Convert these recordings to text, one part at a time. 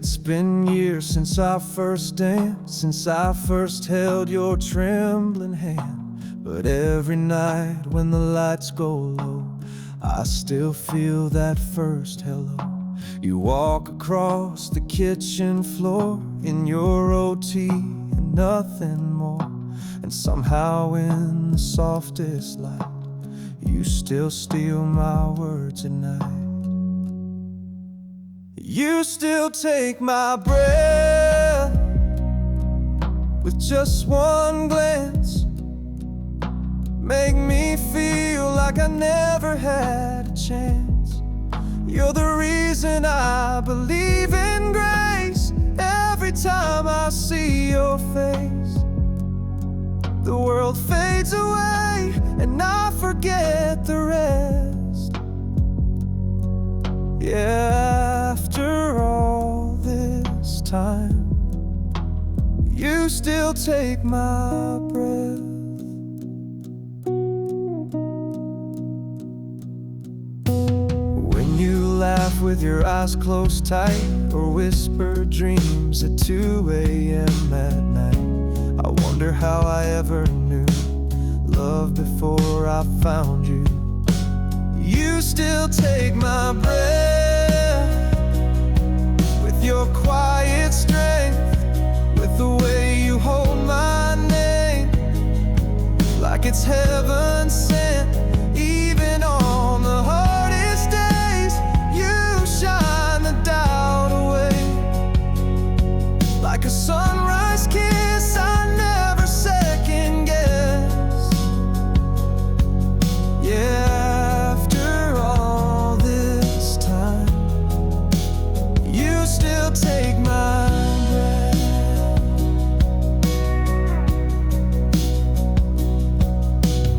It's been years since our first dance, since I first held your trembling hand. But every night when the lights go low, I still feel that first hello. You walk across the kitchen floor in your OT and nothing more. And somehow in the softest light, you still steal my words at night. You still take my breath with just one glance. Make me feel like I never had a chance. You're the reason I believe in grace. Every time I see your face, the world fades away and I forget the rest. Yeah, after all this time, you still take my breath. When you laugh with your eyes closed tight, or whisper dreams at 2 a.m. at night, I wonder how I ever knew love before I found you. You still take my breath with your quiet strength, with the way you hold my name like it's heaven sent. Even on the hardest days, you shine the doubt away. Like a sunrise kiss, I never second guess. Yeah, take my breath.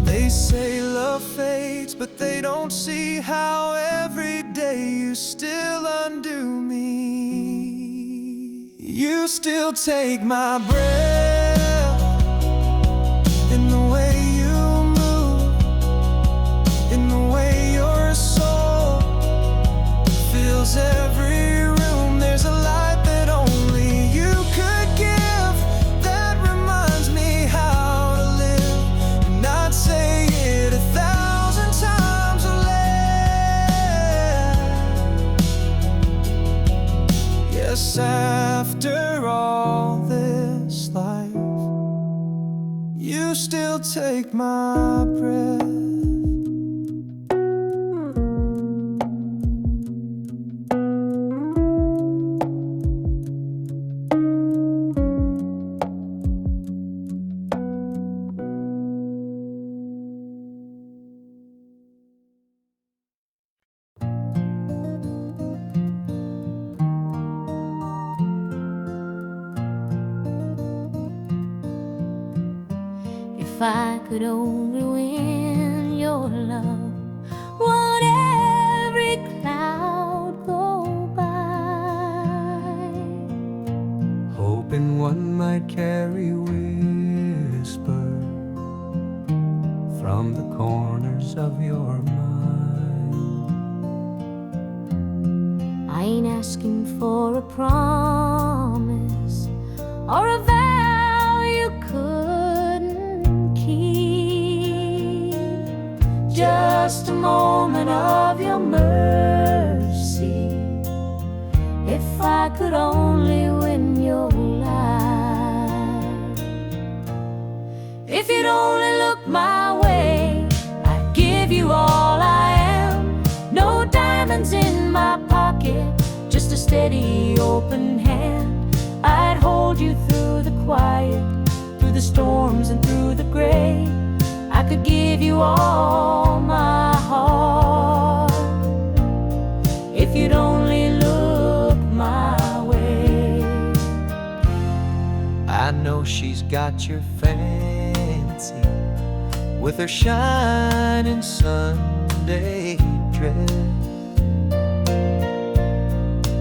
They say love fades, but they don't see how every day you still undo me. You still take my breath in the way you move, in the way your soul fills every room. There's a light that only you could give that reminds me how to live, and I'd say it 1,000 times or less. Yes, after all this life, you still take my breath. If I could only win your love, would every cloud go by? Hoping one might carry whisper from the corners of your mind. I ain't asking for a promise or a vow you couldn't keep. Just a moment of your mercy. If I could only win your life. If you'd only look my way, I'd give you all I am. No diamonds in my pocket, just a steady open hand. I'd hold you through the quiet, through the storms and through the gray. I could give you all my heart if you'd only look my way. I know she's got your fancy with her shining Sunday dress,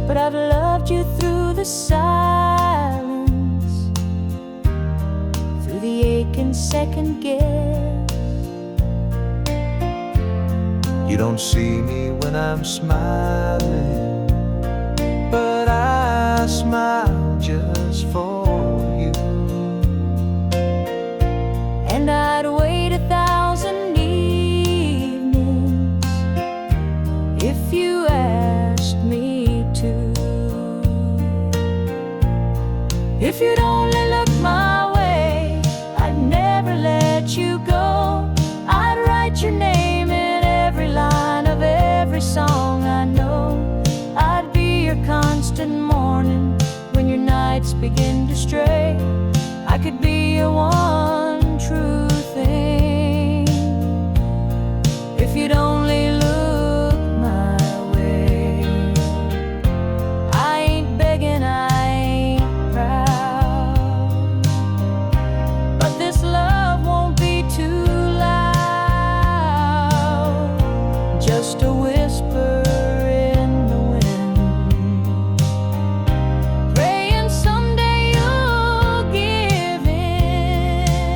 but I've loved you through the silence, through the ache and second guess. You don't see me when I'm smiling, but I I smile just for you. And I'd wait 1,000 evenings if you asked me to. If you'd only look my way, I'd never let you go. I'd write your name in every line of every song I know. I'd be your constant morning when your nights begin to stray. I could be your one true thing if you'd only look my way. I ain't begging, I ain't proud, but this love won't be too loud. Just a whisper in the wind, praying someday you'll give in.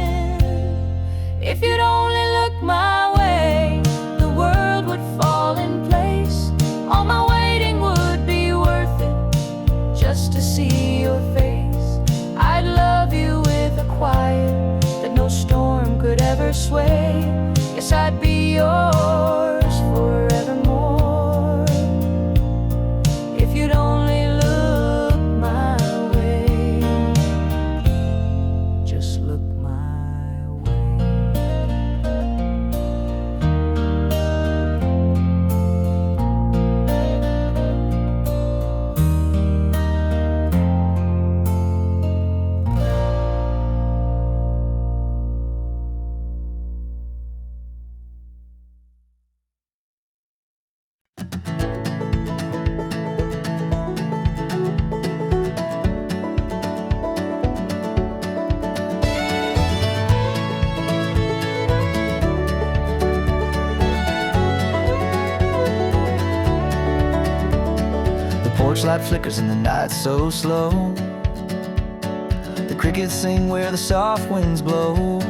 If you'd only look my way, the world would fall in place. All my waiting would be worth it just to see your face. I'd love you with a quiet that no storm could ever sway. Yes, I'd be yours forevermore if you'd only look my way. Just look my way. The porch light flickers in the night so slow. The crickets sing where the soft winds blow.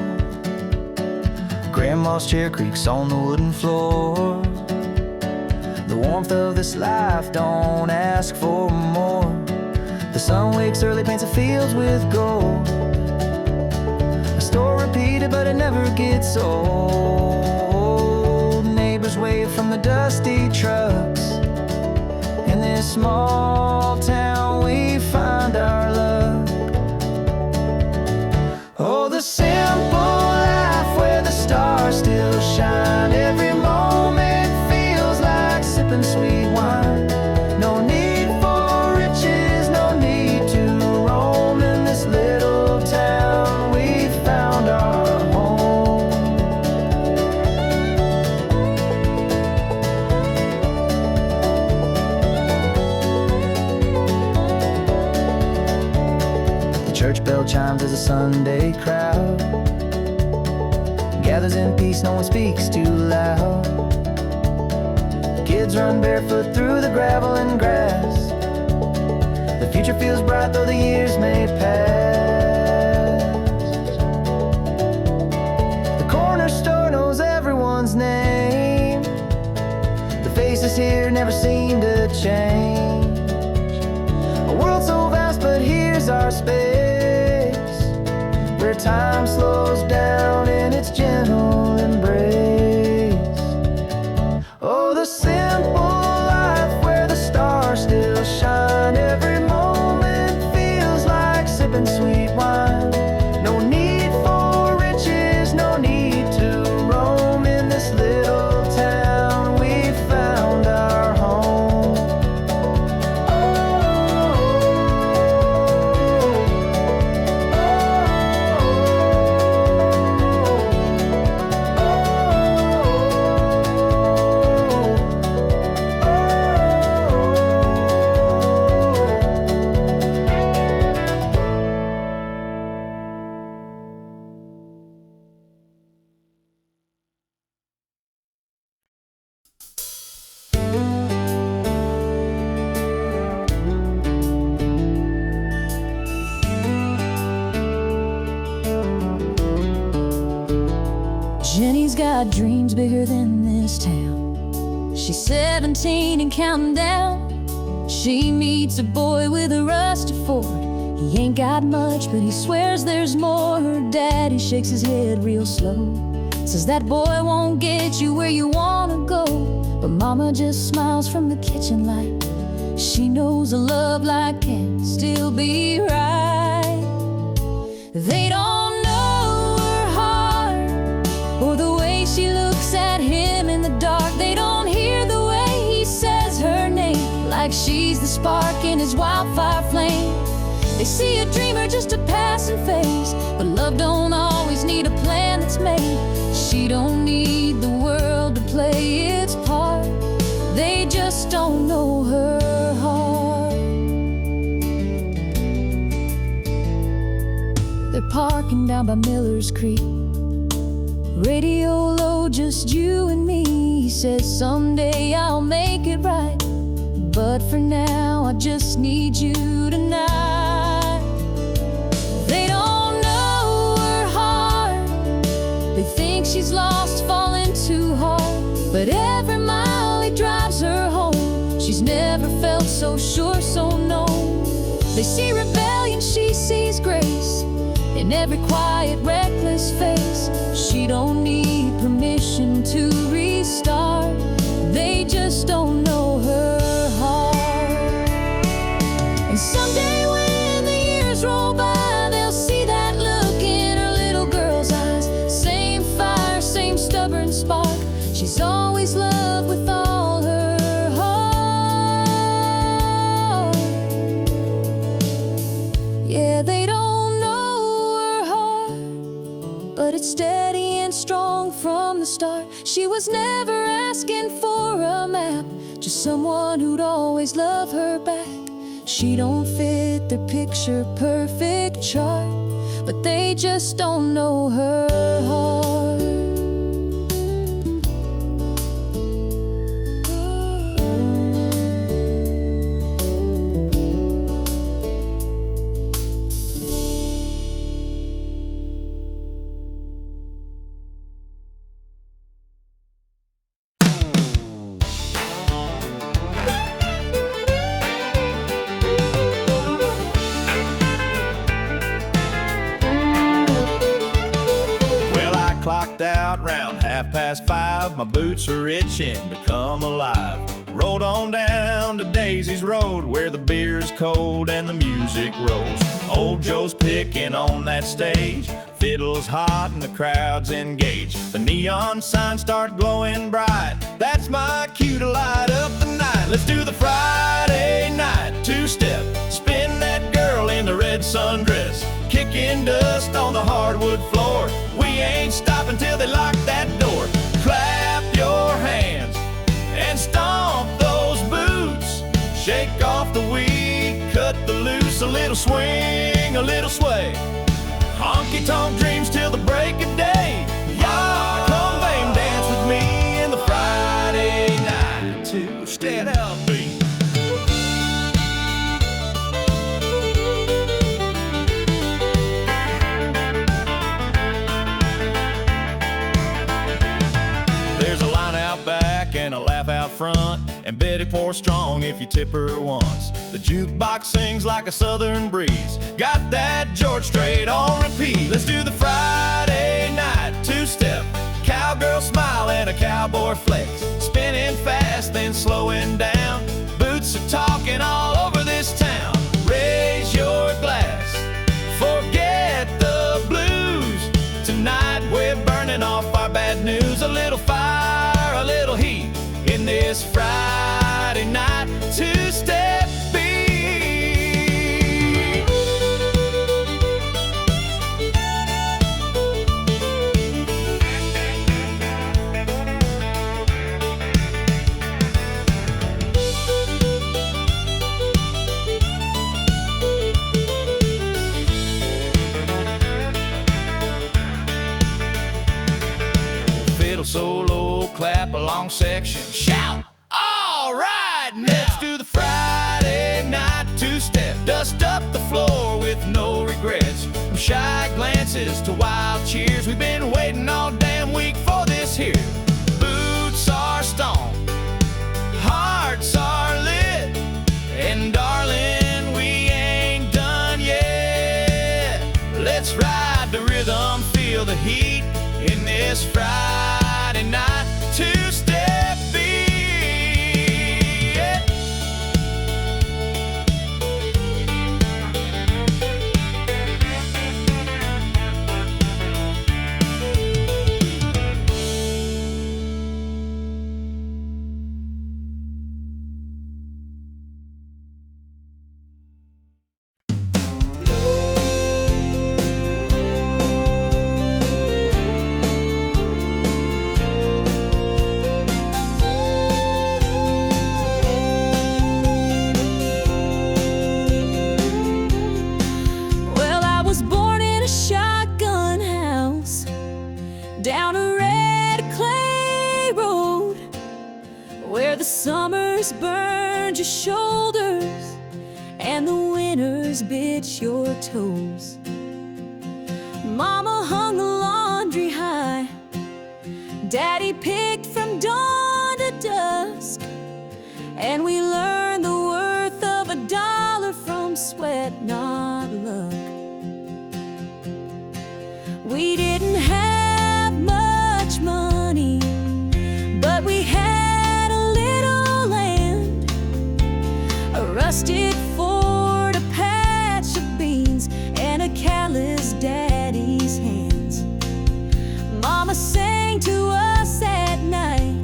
Grandma's chair creaks on the wooden floor. The warmth of this life, don't ask for more. The sun wakes early, paints the fields with gold. A story repeated, but it never gets old. Neighbors wave from the dusty trucks. In this small town we find our luck. Oh, the simple life where the stars still shine. Every moment feels like sipping sweet wine. No need for riches, no need to roam. In this little town we found our home. The church bell chimes as a Sunday crowd gathers in peace, no one speaks too loud. Kids run barefoot through the gravel and grass. The future feels bright though the years may pass. The corner store knows everyone's name. The faces here never seem to change. A world so vast, but here's our space, where time slows down in its gentle embrace. Oh, the simple life where the stars still shine. Every moment feels like sipping sweet wine. No need for riches, no need to roam. In this little town we found our home. Jenny's got dreams bigger than this town. She's 17 and counting down. She meets a boy with a rusty Ford. He ain't got much, but he swears there's more. Her daddy shakes his head real slow, says that boy won't get you where you wanna go. But mama just smiles from the kitchen light. She knows a love like can still be right. They don't know her heart, or the way she looks at him in the dark. They don't hear the way he says her name, like she's the spark in his wildfire flame. They see a dreamer, just a passing phase, but love don't always need a plan that's made. She don't need the world to play its part. They just don't know her heart. They're parking down by Miller's Creek. Radio low, just you and me. He says someday I'll make it right, but for now I just need you tonight. They don't know her heart. They think she's lost, falling too hard. But every mile he drives her home, she's never felt so sure, so known. They see rebellion, she sees grace in every quiet, reckless face. She don't need permission to restart. They just don't know her heart. And someday when the years roll by, they'll see that look in her little girl's eyes. Same fire, same stubborn spark. She's always loved with all her heart. Yeah, they don't know her heart, but it's steady and strong from the start. She was never asking for a map, just someone who'd always love her back. She don't fit their picture perfect chart, but they just don't know her heart. Clocked out round 5:30, my boots are itching to come alive. Rolled on down to Daisy's Road, where the beer's cold and the music rolls. Old Joe's picking on that stage, fiddle's hot and the crowd's engaged. The neon signs start glowing bright, that's my cue to light up the night. Let's do the Friday night two-step, spin that girl in the red sundress, kicking dust on the hardwood floor. We ain't stopping till they lock that door. Clap your hands and stomp those boots. Shake off the weed, cut the loose. A little swing, a little sway. Honky-tonk dreams till the break of day. Yeah, come babe, dance with me in the Friday night two-step beat. There's a line out back and a laugh out front, and Betty pours strong if you tip her once. The jukebox sings like a southern breeze, got that George Strait on repeat. Let's do the Friday night two-step, cowgirl smile and a cowboy flex, spinning fast then slowing down. Boots are talking all over this town. Raise your glass, forget the blues. Tonight we're burning off our bad news. A little fire, a little heat in this Friday night two-step beat. Fiddle solo, clap along section, shout, all right, let's do the Friday night two-step. Dust up the floor with no regrets, from shy glances to wild cheers. We've been waiting all damn week for this here. Boots are stomped, hearts are lit, feel the heat in this Friday night two-step beat. Yeah. Well, I was born in a shotgun house down a red clay road, where the summers burned your shoulders and the winters bit your toes. Mama hung the laundry high, Daddy picked from dawn to dusk, and we learned the worth of $1 from sweat, not luck. We didn't have much money, but we had a little land, a rusted Ford, a patch of beans, and a callous daddy's hands. Mama sang to us at night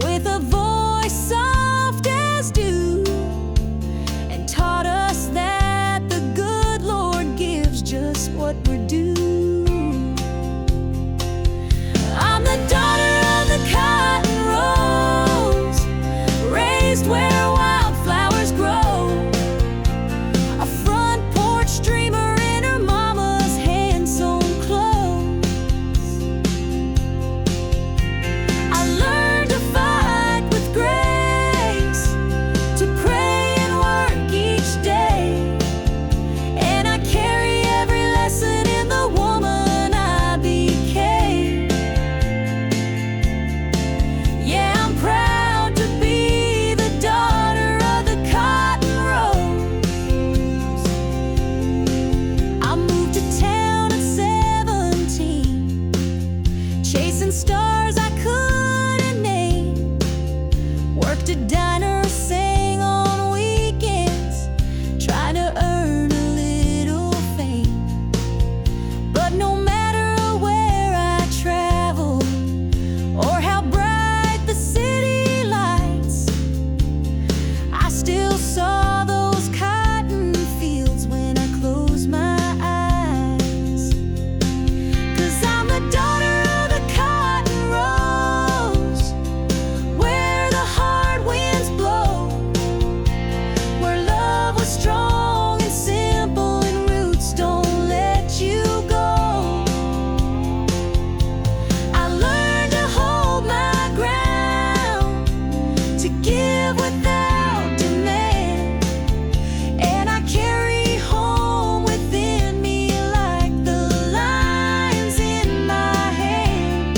with a voice soft as dew, and taught us that the good Lord gives just what we're due. I'm the daughter of the cotton rows, raised where wildflowers grow, a front porch dreamer in her mama's hand-sewn clothes. I learned to fight with grace, to pray and work each day, and I carry every lesson in the woman I became. Yeah, I'm proud to be the daughter of the cotton rows. I moved to town at 17, chasing stars I couldn't name. Worked a diner, sang on weekends, trying to earn a little fame. But no matter where I traveled, or how bright the city lights, I still saw those cotton fields when I closed my eyes. 'Cause I'm the daughter of the cotton rows, where the hard winds blow, where love was strong and simple and roots don't let you go. I learned to hold my ground, to give without demand, and I carry home within me like the lines in my hand.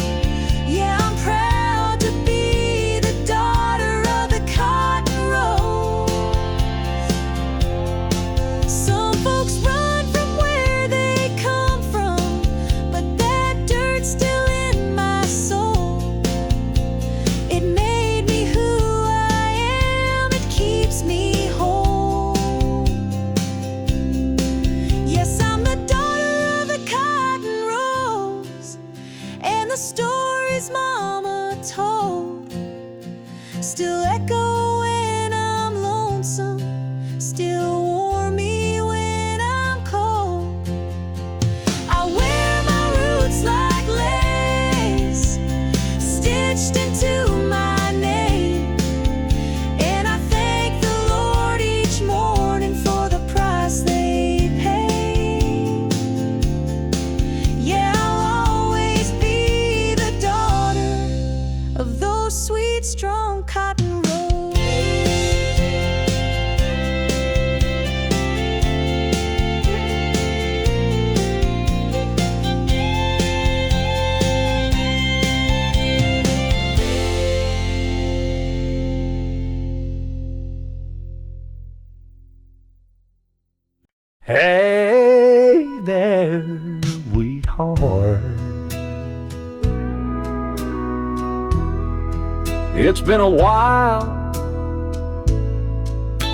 Yeah, I'm proud to be the daughter of the cotton rows. Some folks run from where they come from, but that dirt's still in my soul. It made me who I am, it keeps me whole. Yes, I'm the daughter of the cotton rows, and the stories Mama told still echo when I'm lonesome, still warm me when I'm cold. I wear my roots like lace, stitched into my name, and I thank the Lord each morning for the price they paid. Yeah, I'll always be the daughter of those sweet, strong cotton rows. Hey there, sweetheart. It's been a while.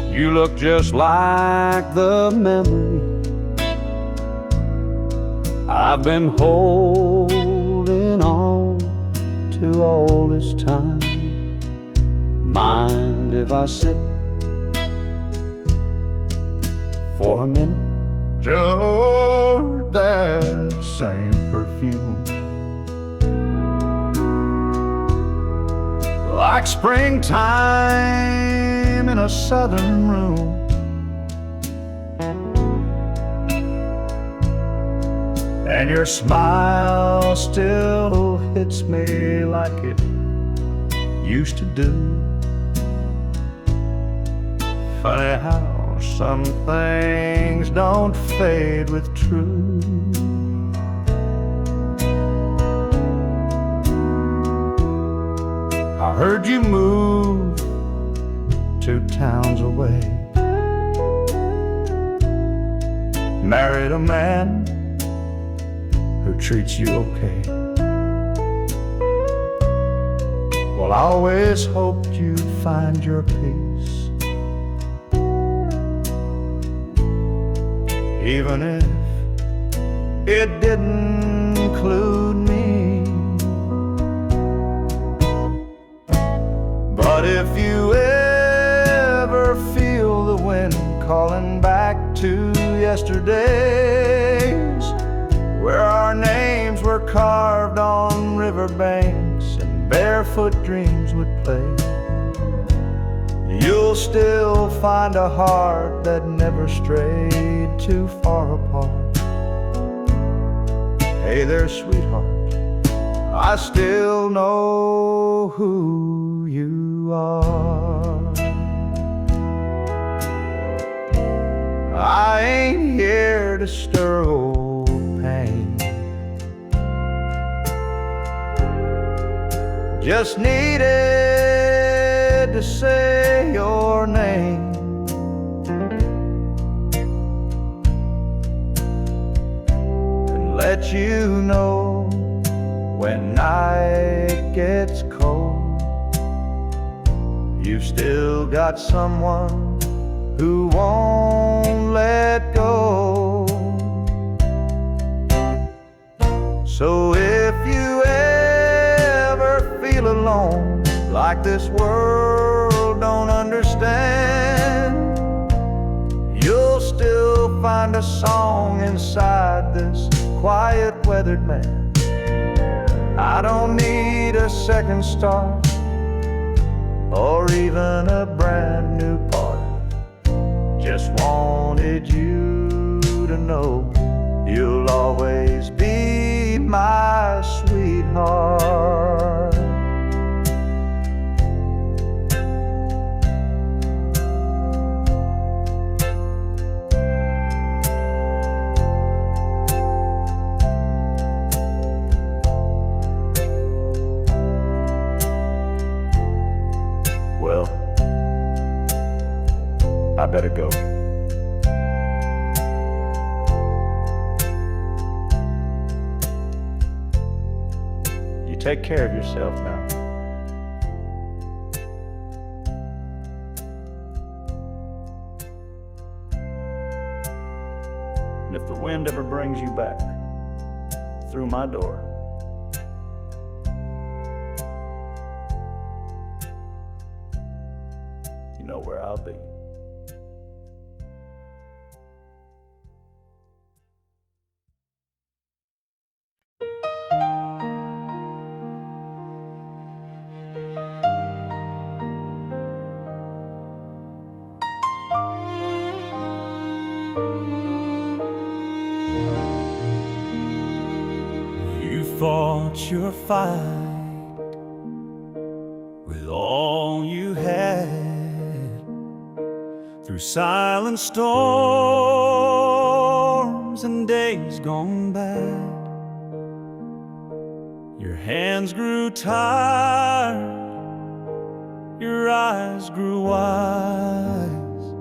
You look just like the memory I've been holding on to all this time. Mind if I sit for a minute? Just that same perfume, like springtime in a southern room. And your smile still hits me like it used to do. Funny how some things don't fade with truth. I heard you moved 2 towns away, married a man who treats you okay. Well, I always hoped you'd find your peace, even if it didn't include me. But if you ever feel the wind calling back to yesterdays, where our names were carved on riverbanks and barefoot dreams would play, you'll still find a heart that never strayed too far apart. Hey there, sweetheart, I still know who you are. I ain't here to stir old pain, just needed to say your name. Let you know when night gets cold, you've still got someone who won't let go. So if you ever feel alone, like this world don't understand, you'll still find a song inside this quiet weathered man. I don't need a second star or even a brand new part. Just wanted you to know you'll always be my sweetheart. Well, I better go. You take care of yourself now. And if the wind ever brings you back through my door, you know where I'll be. You fought your fight with all you had, through silent storms and days gone bad. Your hands grew tired, your eyes grew wise,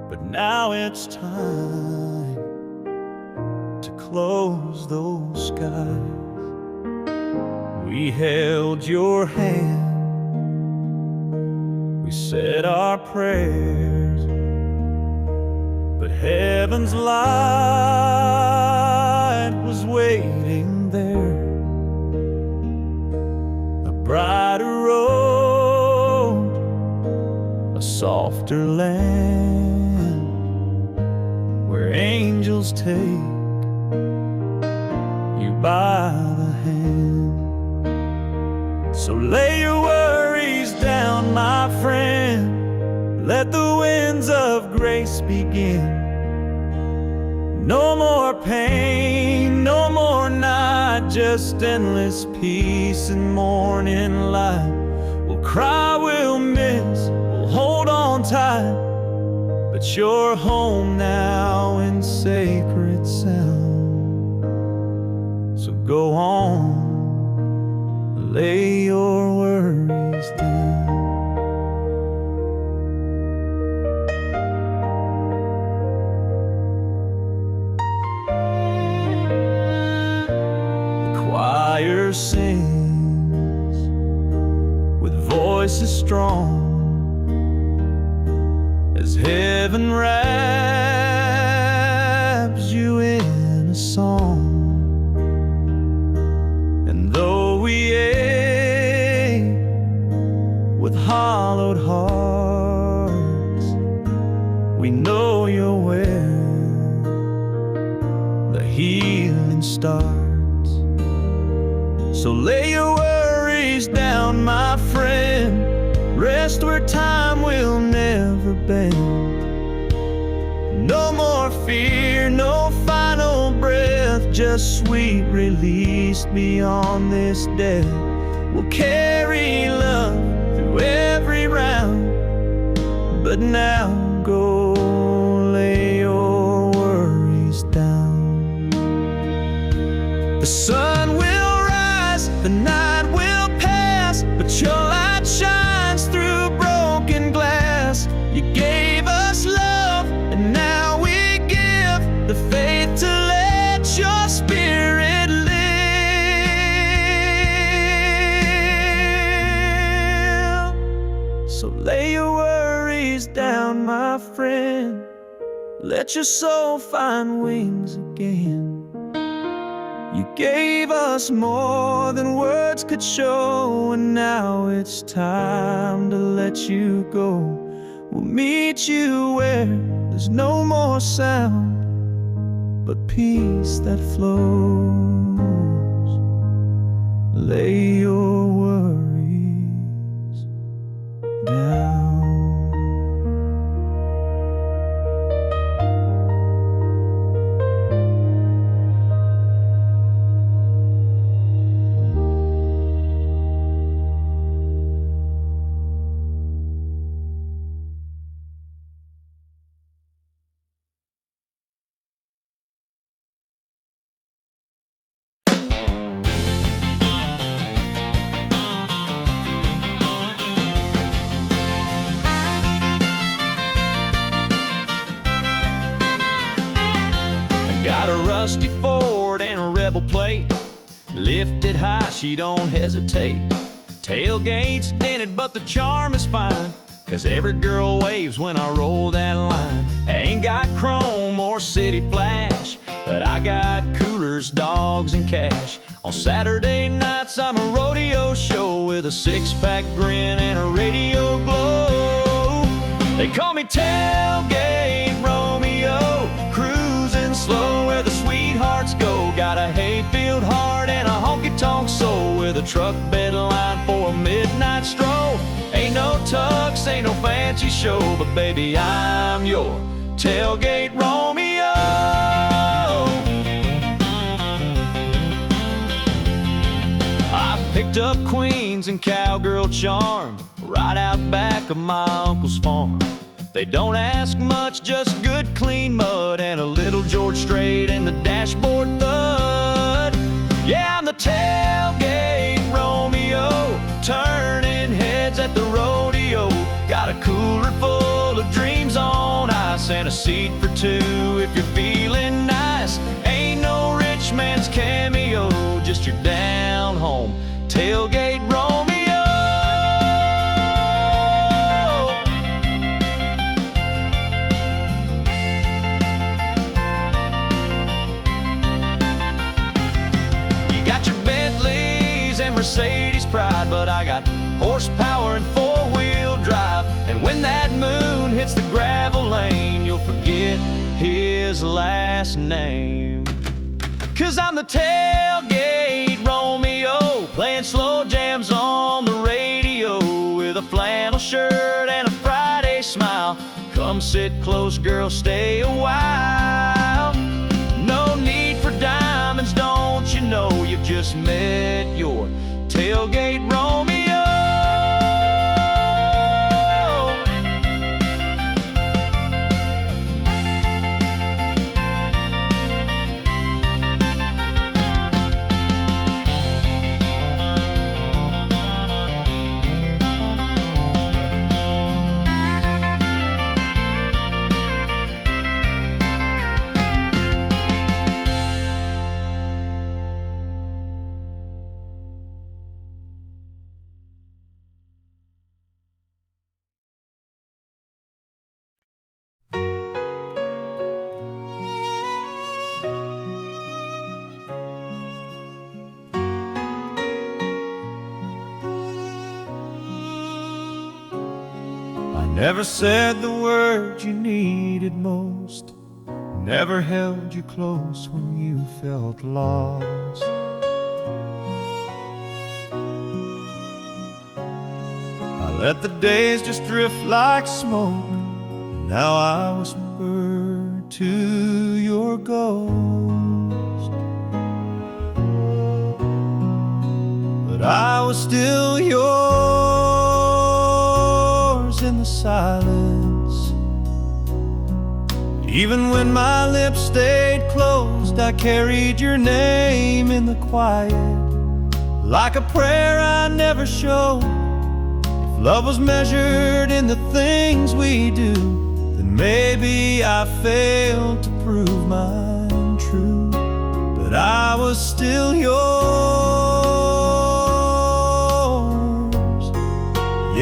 but now it's time to close those skies. We held your hand said our prayers, but heaven's light was waiting there. A brighter road, a softer land, where angels take you by the hand. So lay your worries down, my friend. Let the winds of grace begin. No more pain, no more night, just endless peace and morning light. We'll cry, we'll miss, we'll hold on tight, but you're home now in sacred sound. So go on, lay your worries down. The choir sings with voices strong as heaven wraps you in a song. And though we ache with hollowed hearts, we know you're where the healing starts. So lay your worries down, my friend. Rest where time will never bend. No more fear, no final breath, just sweet release beyond this death. We'll carry love through every round, but now go lay your worries down. The sun will rise, the night will pass, but your light shines through broken glass. You gave us love, and now we give the faith to let your spirit live. So lay your worries down, my friend. Let your soul find wings again. You gave us more than words could show, and now it's time to let you go. We'll meet you where there's no more sound, but peace that flows. Lay your worries down. Got a rusty Ford and a Rebel plate, lifted high, she don't hesitate. Tailgate's dented, but the charm is fine, 'cause every girl waves when I roll that line. I ain't got chrome or city flash, but I got coolers, dogs, and cash. On Saturday nights I'm a rodeo show with a six-pack grin and a radio glow. They call me Tailgate Romeo, cruising slow where the sweethearts go. Got a hayfield heart and a honky-tonk soul, with a truck bed line for a midnight stroll. Ain't no tux, ain't no fancy show, but baby, I'm your Tailgate Romeo. I picked up Queens and Cowgirl Charm right out back of my uncle's farm. They don't ask much, just good clean mud and a little George Strait in the dashboard thud. Yeah, I'm the Tailgate Romeo, turning heads at the rodeo. Got a cooler full of dreams on ice and a seat for two if you're feeling nice. Ain't no rich man's cameo, just your down home Tailgate Romeo. ride, but I got horsepower and four-wheel drive. And when that moon hits the gravel lane, you'll forget his last name. 'Cause I'm the tailgate Romeo, playing slow jams on the radio, with a flannel shirt and a Friday smile. Come sit close, girl, stay a while. No need for diamonds, don't you know? You've just met your tailgate Romeo. Never said the word you needed most, never held you close when you felt lost. I let the days just drift like smoke, and now I whisper to your ghost. But I was still yours in the silence. Even when my lips stayed closed, I carried your name in the quiet, like a prayer I never showed. If love was measured in the things we do, then maybe I failed to prove mine true. But I was still yours.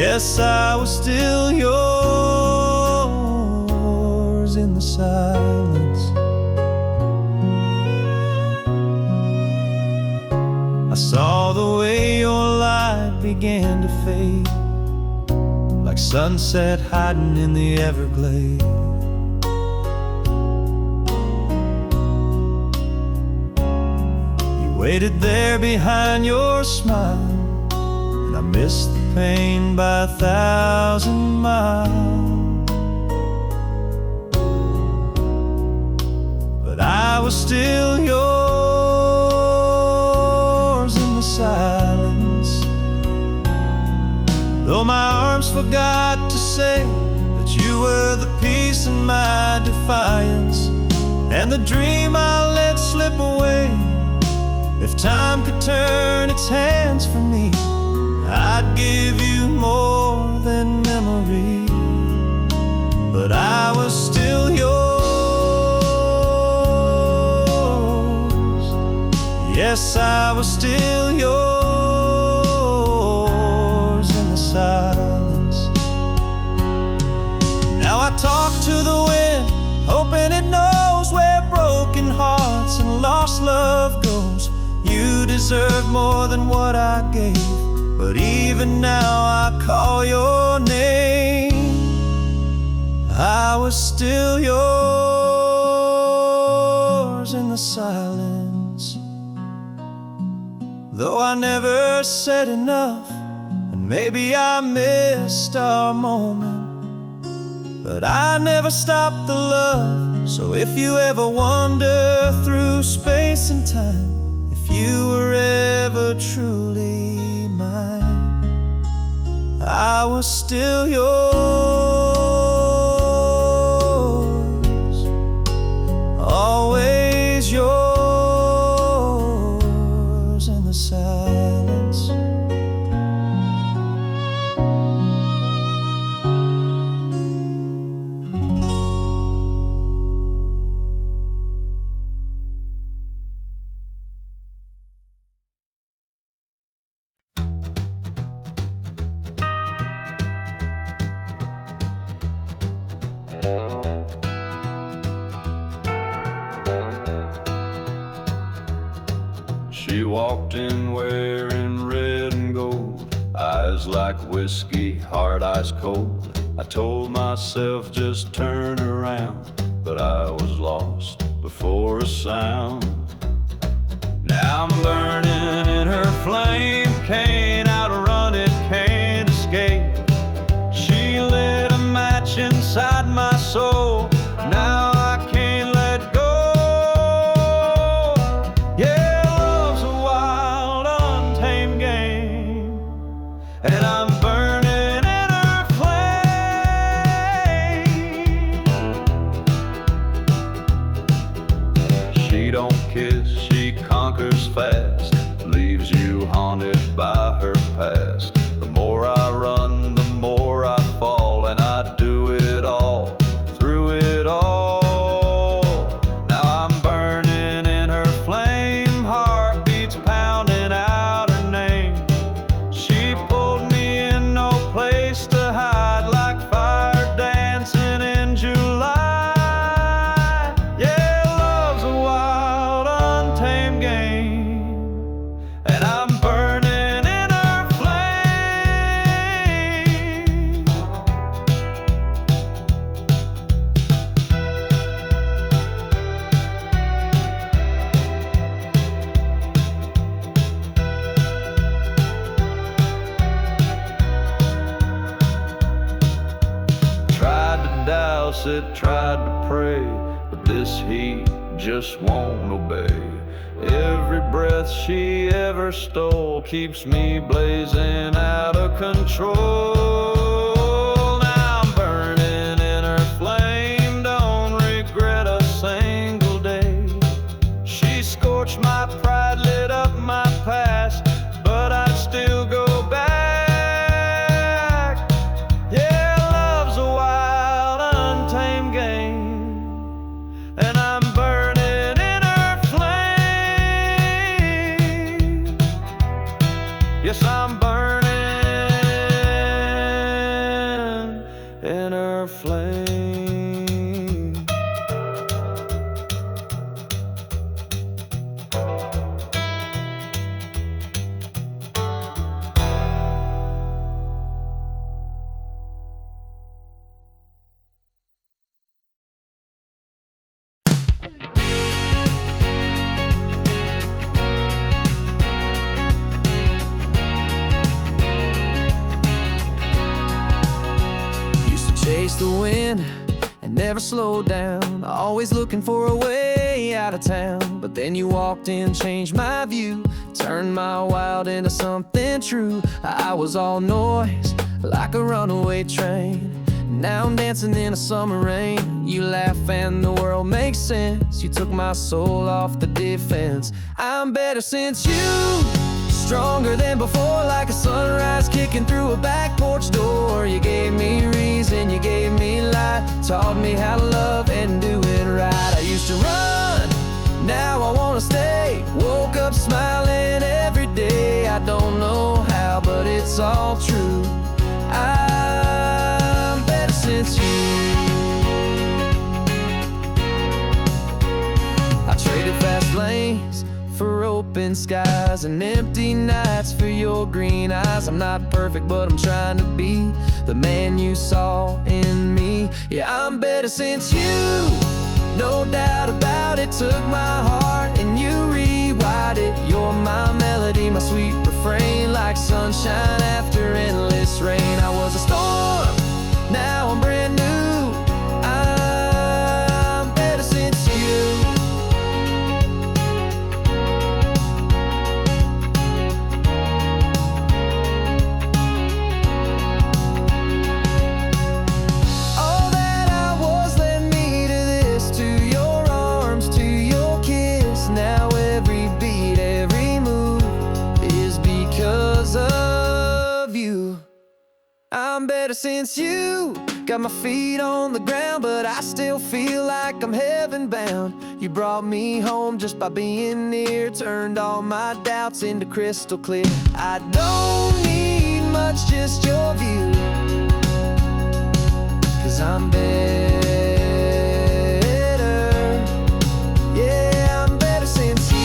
Yes, I was still yours in the silence. I saw the way your light began to fade, like sunset hiding in the Everglades. You waited there behind your smile, and I missed the pain by 1,000 miles. But I was still yours in the silence, though my arms forgot to say that you were the peace in my defiance, and the dream I let slip away. If time could turn its hands for me, I'd give you more than memory. But I was still yours. Yes, I was still yours in the silence. Now I talk to the wind, hoping it knows where broken hearts and lost love goes. You deserve more than what I gave, but even now I call your name. I was still yours in the silence, though I never said enough, and maybe I missed our moment, but I never stopped the love. So if you ever wander through space and time, if you were ever truly mine, I was still yours, always yours in the silence. She walked in wearing red and gold, Eyes like whiskey, heart ice cold. I told myself just turn around, but I was lost before a sound. Now I'm burning in her flame, can't outrun it, can't escape. She lit a match inside my soul, now I can't let go. Yeah, love's a wild, untamed game, and I'm burning in her flame. She don't kiss, she conquers fast, leaves you haunted by her past. The more I run, the more I fall, and I do it all, through it all. Now I'm burning in her flame, heartbeats pounding out her name. She pulled me in, no place to hide, like fire dancing in July. Yeah, love's a wild, untamed game, and I'm burning in her flame. Tried to douse it, tried to pray, but this heat just won't obey. Every breath she ever stole keeps me blazing out of control. Now I'm burning in her flame, don't regret a single day. She scorched my pride, lit up my past, but I'd still go back. Yeah, love's a wild, untamed game, and I'm burning in her flame. Yes, I'm burning in her flame. Used to chase the wind and never slow down, always looking for a way out of town. But then you walked in, changed my view, turned my wild into something true. I was all noise, like a runaway train. Now I'm dancing in a summer rain. You laugh and the world makes sense. You took my soul off the defense. I'm better since you, stronger than before, like a sunrise kicking through a back porch door. You gave me reason, you gave me light, taught me how to love and do it right. I used to run, now I wanna stay. Woke up smiling every day. I don't know how, but it's all true. I'm better since you. I traded fast lanes for open skies and empty nights for your green eyes. I'm not perfect, but I'm trying to be the man you saw in me. Yeah, I'm better since you, no doubt about it. Took my heart and you rewired it. You're my melody, my sweet refrain, like sunshine after endless rain. I was a storm, now I'm brand new. I'm better since you. All that I was led me to this, to your arms, to your kiss. Now every beat, every move is because of you. I'm better since you. Got my feet on the ground, but I still feel like I'm heaven bound. You brought me home just by being near, turned all my doubts into crystal clear. I don't need much, just your view, 'cause I'm better. Yeah, I'm better since you.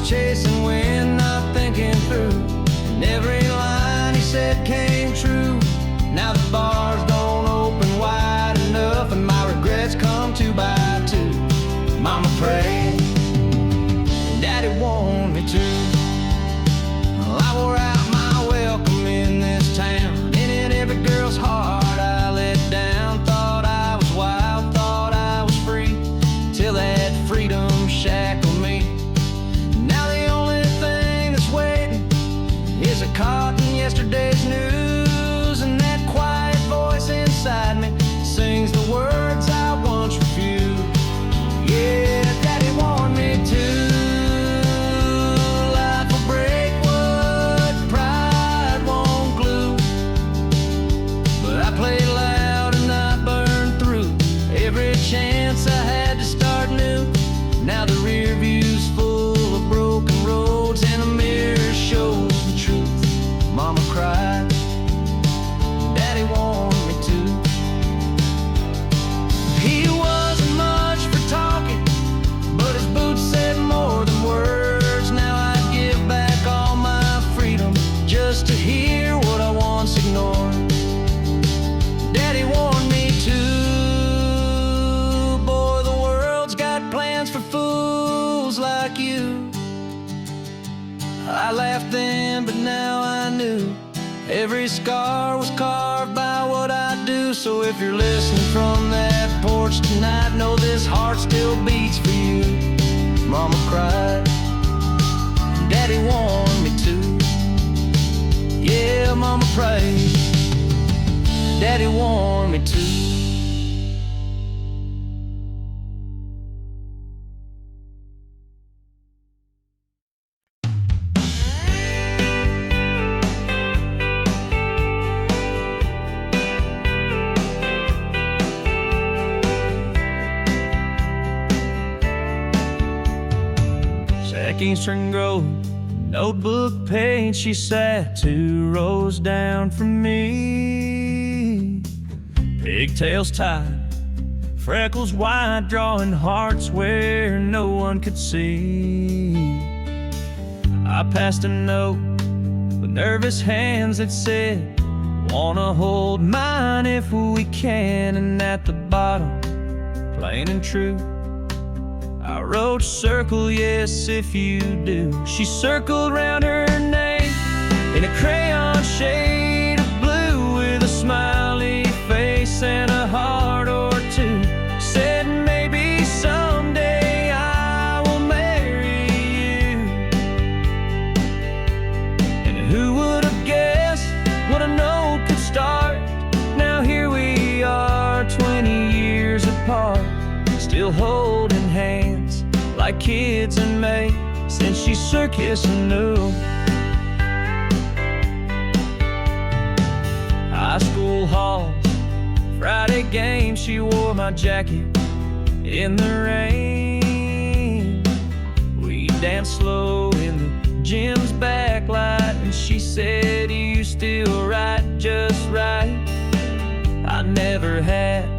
chasing wind, not thinking through. And every line he said came true. Now the bars don't open wide enough, and my regrets come 2 by 2. Mama prayed, Daddy warned me to. Well, I wore out my welcome in this town, and in every girl's heart I let down. Thought I was wild, thought I was free, till that freedom shackled me. Now the only thing that's waiting is a caught in yesterday's news, and that quiet voice inside me sings the words I once refused. Yeah, Daddy warned me to. Life will break what pride won't glue. But I played loud and I burned through every chance I had to start new. Now the rear view's full of broken roads, and the mirror shows the truth. Mama cried, Daddy warned me to. He wasn't much for talking, but his boots said more than words. Now I'd give back all my freedom just to hear what I once ignored. Daddy warned me to. Boy, the world's got plans for fools like you. I laughed then, but now I knew every scar was carved by what I do. So if you're listening from that porch tonight, know this heart still beats for you. Mama cried, Daddy warned me to. Yeah, Mama prayed, Daddy warned me to. Eastern Grove, notebook page, she sat 2 rows down from me. Pigtails tied, freckles wide, drawing hearts where no one could see. I passed a note with nervous hands that said, wanna hold mine if we can. And at the bottom, plain and true, I wrote, circle yes if you do. She circled round her name in a crayon shade of blue, with a smiley face and a heart or two. Said maybe someday I will marry you. And who would have guessed what a note could start? Now here we are, 20 years apart, still holding hands like kids in May, since she circus knew. High school halls, Friday games, she wore my jacket in the rain. We danced slow in the gym's backlight, and she said, you still write just right. I never had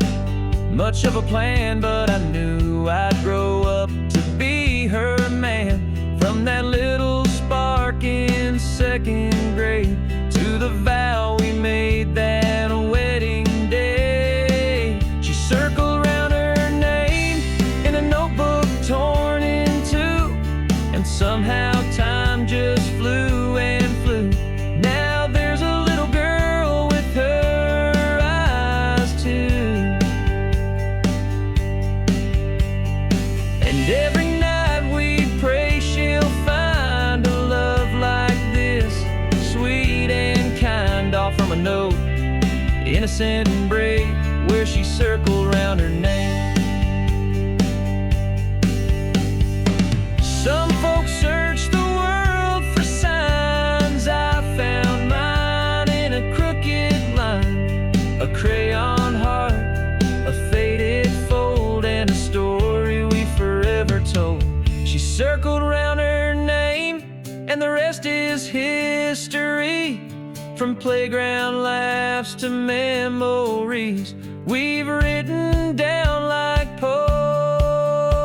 much of a plan, but I knew I'd grow up to be her man. From that little spark in 2nd grade to the vow we made that wedding day. She circled around her name in a notebook torn in two, and somehow time just flew and flew. Now there's a little girl with her eyes too. And every night we pray she'll find a love like this, sweet and kind, all from a note, innocent and brave, where she circled round her name. Some folks search the world for signs. I found mine in a crooked line, a crayon heart, a faded fold, and a story we forever told. She circled around her name, and the rest is history. From playground laughs to memories we've written down like poetry.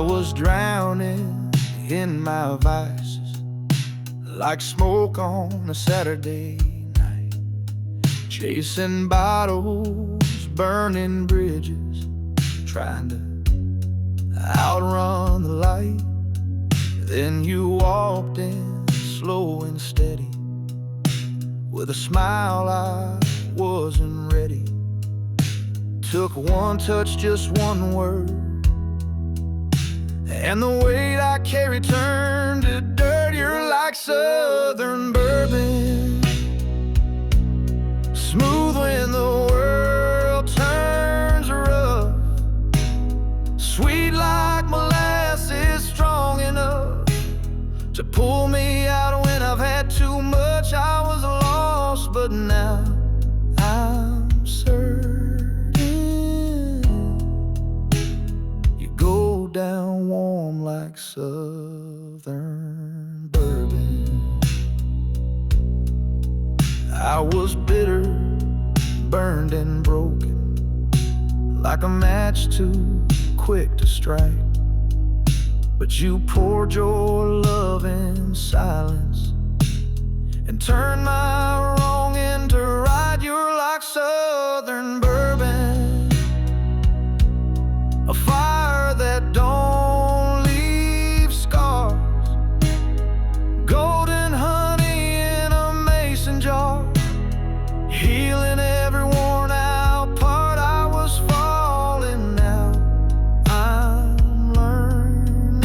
was drowning in my vices, like smoke on a Saturday night, chasing bottles, burning bridges, trying to outrun the light. Then you walked in slow and steady, with a smile I wasn't ready. Took one touch, just one word, and the weight I carry turned to dirt. You're like southern bourbon, smooth when the world turns rough, sweet like molasses, strong enough to pull me out when I've had too much. I was lost, but now I'm certain. You go down warm like southern bourbon. I was bitter, burned and broken, like a match too quick to strike. But you poured your love in silence and turned my wrong into right. You're like southern bourbon, a fire that don't leave scars, golden honey in a mason jar, healing every worn out part. I was falling now, I'm learning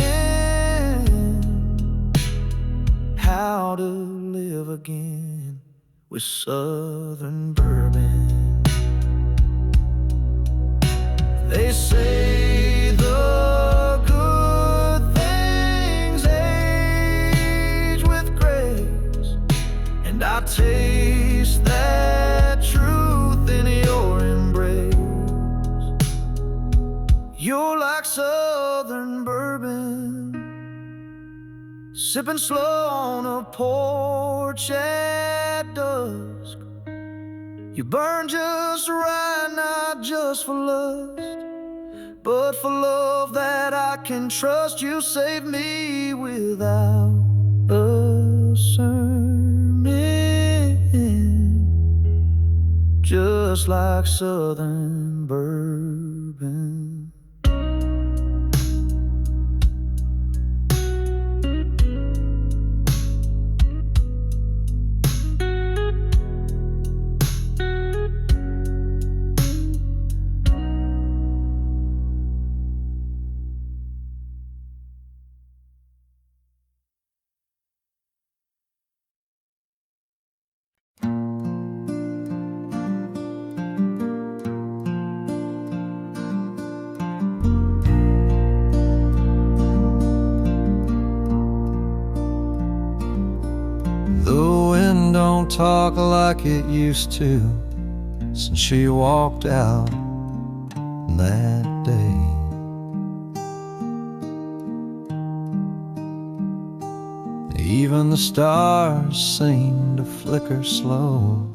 how to live again with southern bourbon. They say the good things age with grace, and I taste that truth in your embrace. You're like southern bourbon, sipping slow on a porch at dusk. You burn just right, not just for lust, but for love that I can trust. You save me without a sermon, just like southern bourbon. Don't talk like it used to since she walked out that day. Even the stars seem to flicker slow,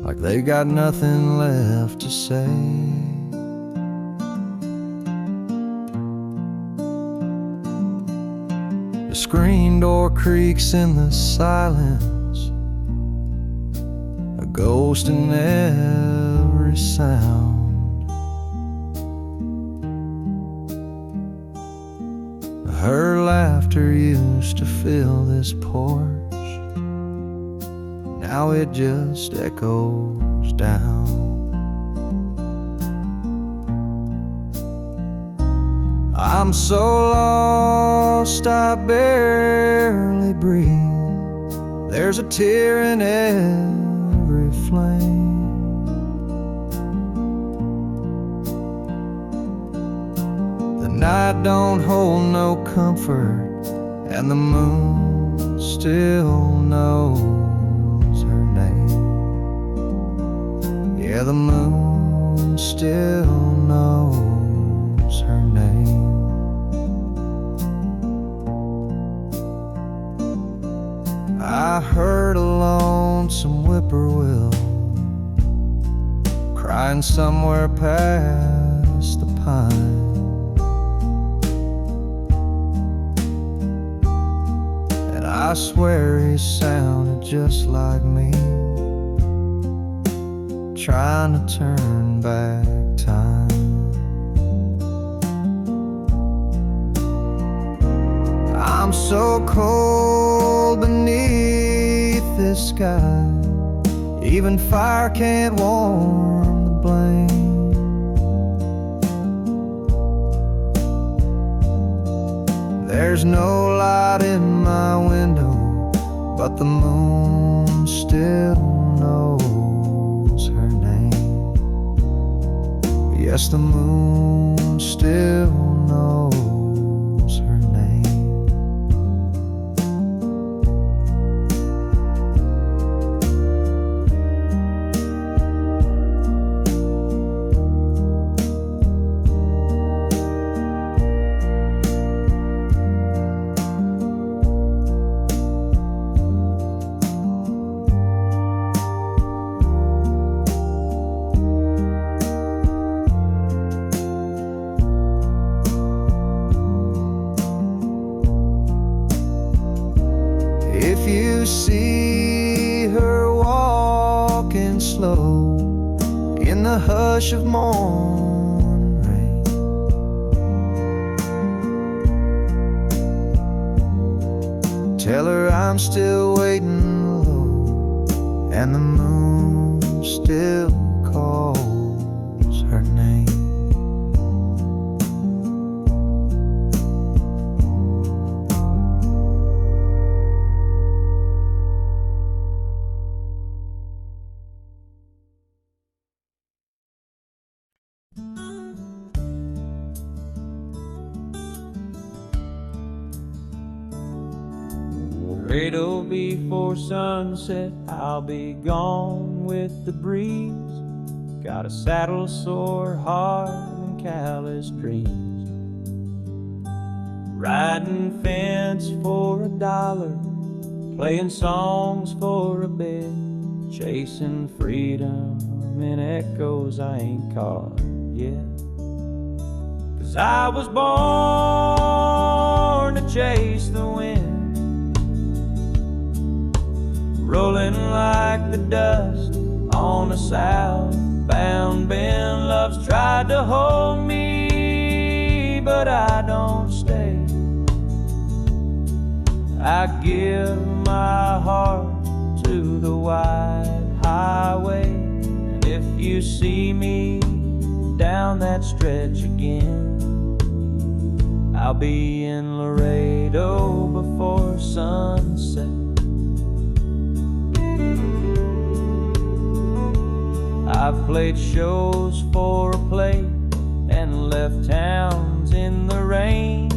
like they got nothing left to say. The screen door creaks in the silence, a ghost in every sound. Her laughter used to fill this porch, now it just echoes down. I'm so lost I barely breathe. There's a tear in every flame. The night don't hold no comfort, and the moon still knows her name. Yeah, the moon still knows her name. I heard a lonesome whippoorwill crying somewhere past the pine. I swear he sounded just like me, trying to turn back time. I'm so cold beneath this sky, even fire can't warm the blame. There's no light in my window, but the moon still knows her name. Yes, the moon still knows her name. If you see her walking slow in the hush of morning rain, tell her I'm still waiting low, and the moon still calls her name. Cradle before sunset, I'll be gone with the breeze. Got a saddle sore heart and callous dreams. Riding fence for $1, playing songs for a bit, chasing freedom in echoes I ain't caught yet. 'Cause I was born to chase the wind, rolling like the dust on a southbound bend. Love's tried to hold me, but I don't stay. I give my heart to the wide highway, and if you see me down that stretch again, I'll be in Laredo before sunset. I've played shows for a plate and left towns in the rain.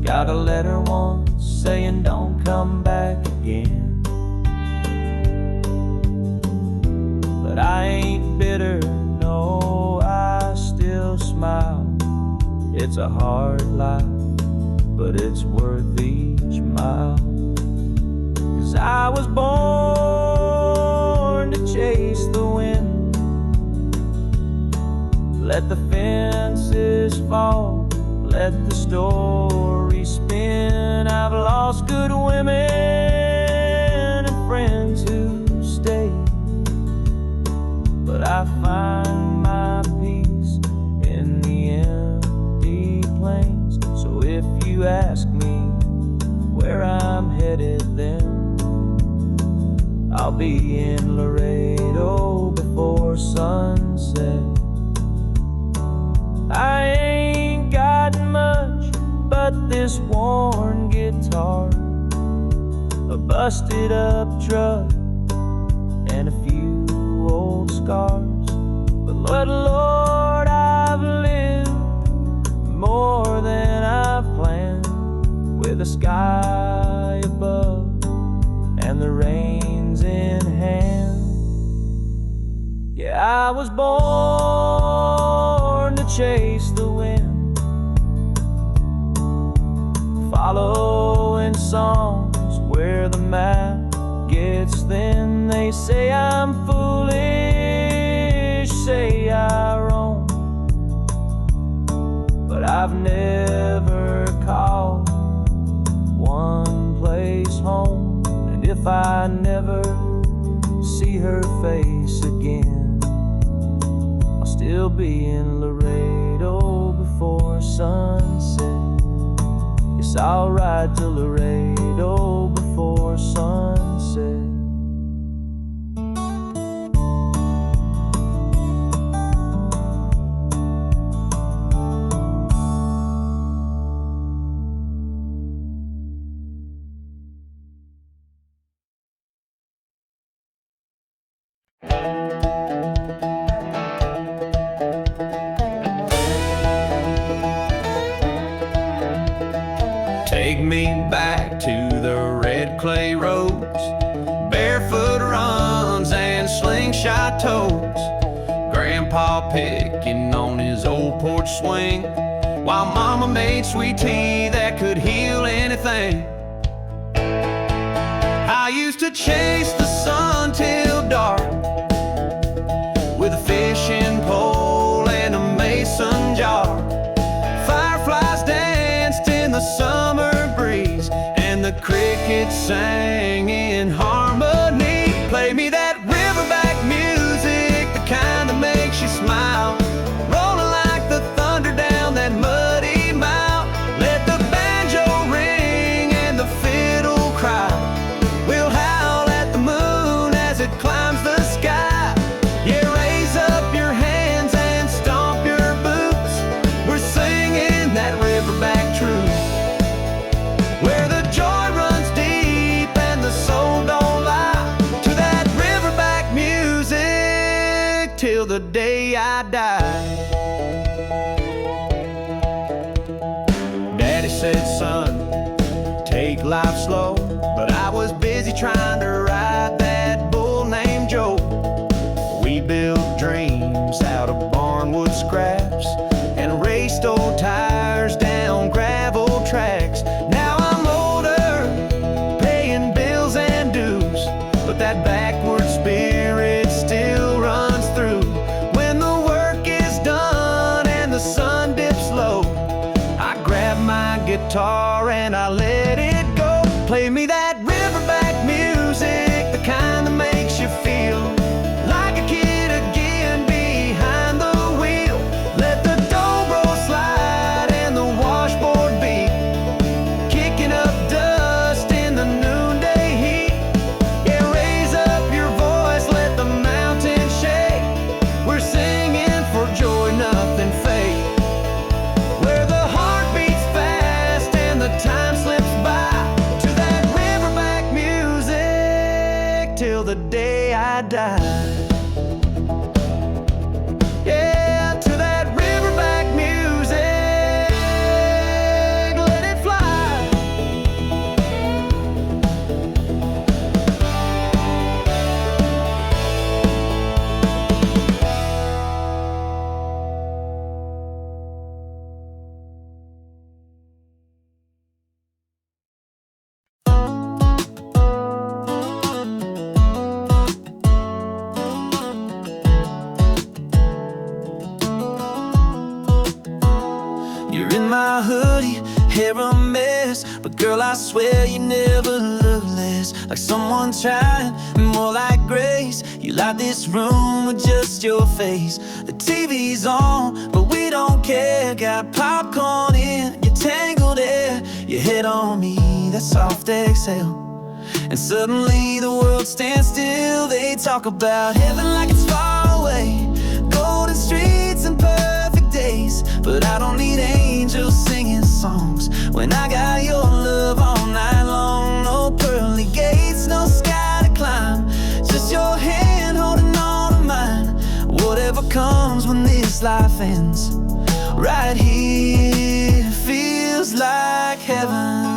Got a letter once saying don't come back again. But I ain't bitter, no, I still smile. It's a hard life, but it's worth each mile. 'Cause I was born to chase the wind, let the fences fall, let the story spin. I've lost good women and friends who stay, but I find my peace in the empty plains. So if you ask me where I'm headed, then I'll be in Laredo before sunset. I ain't got much but this worn guitar, a busted up truck, and a few old scars. But Lord, I've lived more than I've planned, with the sky above and the reins in hand. Yeah, I was born to chase the wind, following songs where the map gets thin. They say I'm foolish, say I roam, but I've never called one place home. if I never see her face again, I'll still be in Laredo before sunset. Yes, I'll ride to Laredo before sunset. Take me back to the red clay roads, barefoot runs and slingshot toes. Grandpa picking on his old porch swing, while Mama made sweet tea that could heal anything. I used to chase the sun till dark with a fishing pole and a mason jar. Fireflies danced in the summer breeze, and the crickets sang in harmony. Play me that riverback music, the kind that makes you smile, rolling like the thunder down that muddy mile. Let the banjo ring and the fiddle cry. We'll howl at the moon as it climbs the sky. Yeah, raise up your hands and stomp your boots. We're singing that riverback truth, where the joy runs deep and the soul don't lie. To that riverback music till the day I die. Daddy said, son, take life slow, but I was busy trying to ride that bull named Joe. We built dreams out of barnwood scraps and raced old tires down gravel tracks. Now I'm older, paying bills and dues, but that backward spirit still runs through. When the work is done and the sun dips low, I grab my guitar and I let it go. Play me that riverback music, the kind that makes you feel like a kid again behind the wheel. Let the dobro slide and the washboard beat, kicking up dust in the noonday heat. Yeah, raise up your voice, let the mountains shake. We're singing for joy, nothing fake, where the heart beats fast and the time slips by. To that riverback music till the day I die. Yeah, to that riverback music, let it fly. You're in my hoodie, hair a mess, but girl, I swear you never look less like someone trying, more like grace. You light this room with just your face. The TV's on, but we don't care. Got popcorn in your tangled hair, your head on me, that soft exhale, and suddenly the world stands still. They talk about heaven like it's far away, golden streets and perfect days, but I don't need angels singing songs when I got your love all night long. No pearly gates, no sky to climb, just your hand holding on to mine. Whatever comes when this life ends, right here feels like heaven.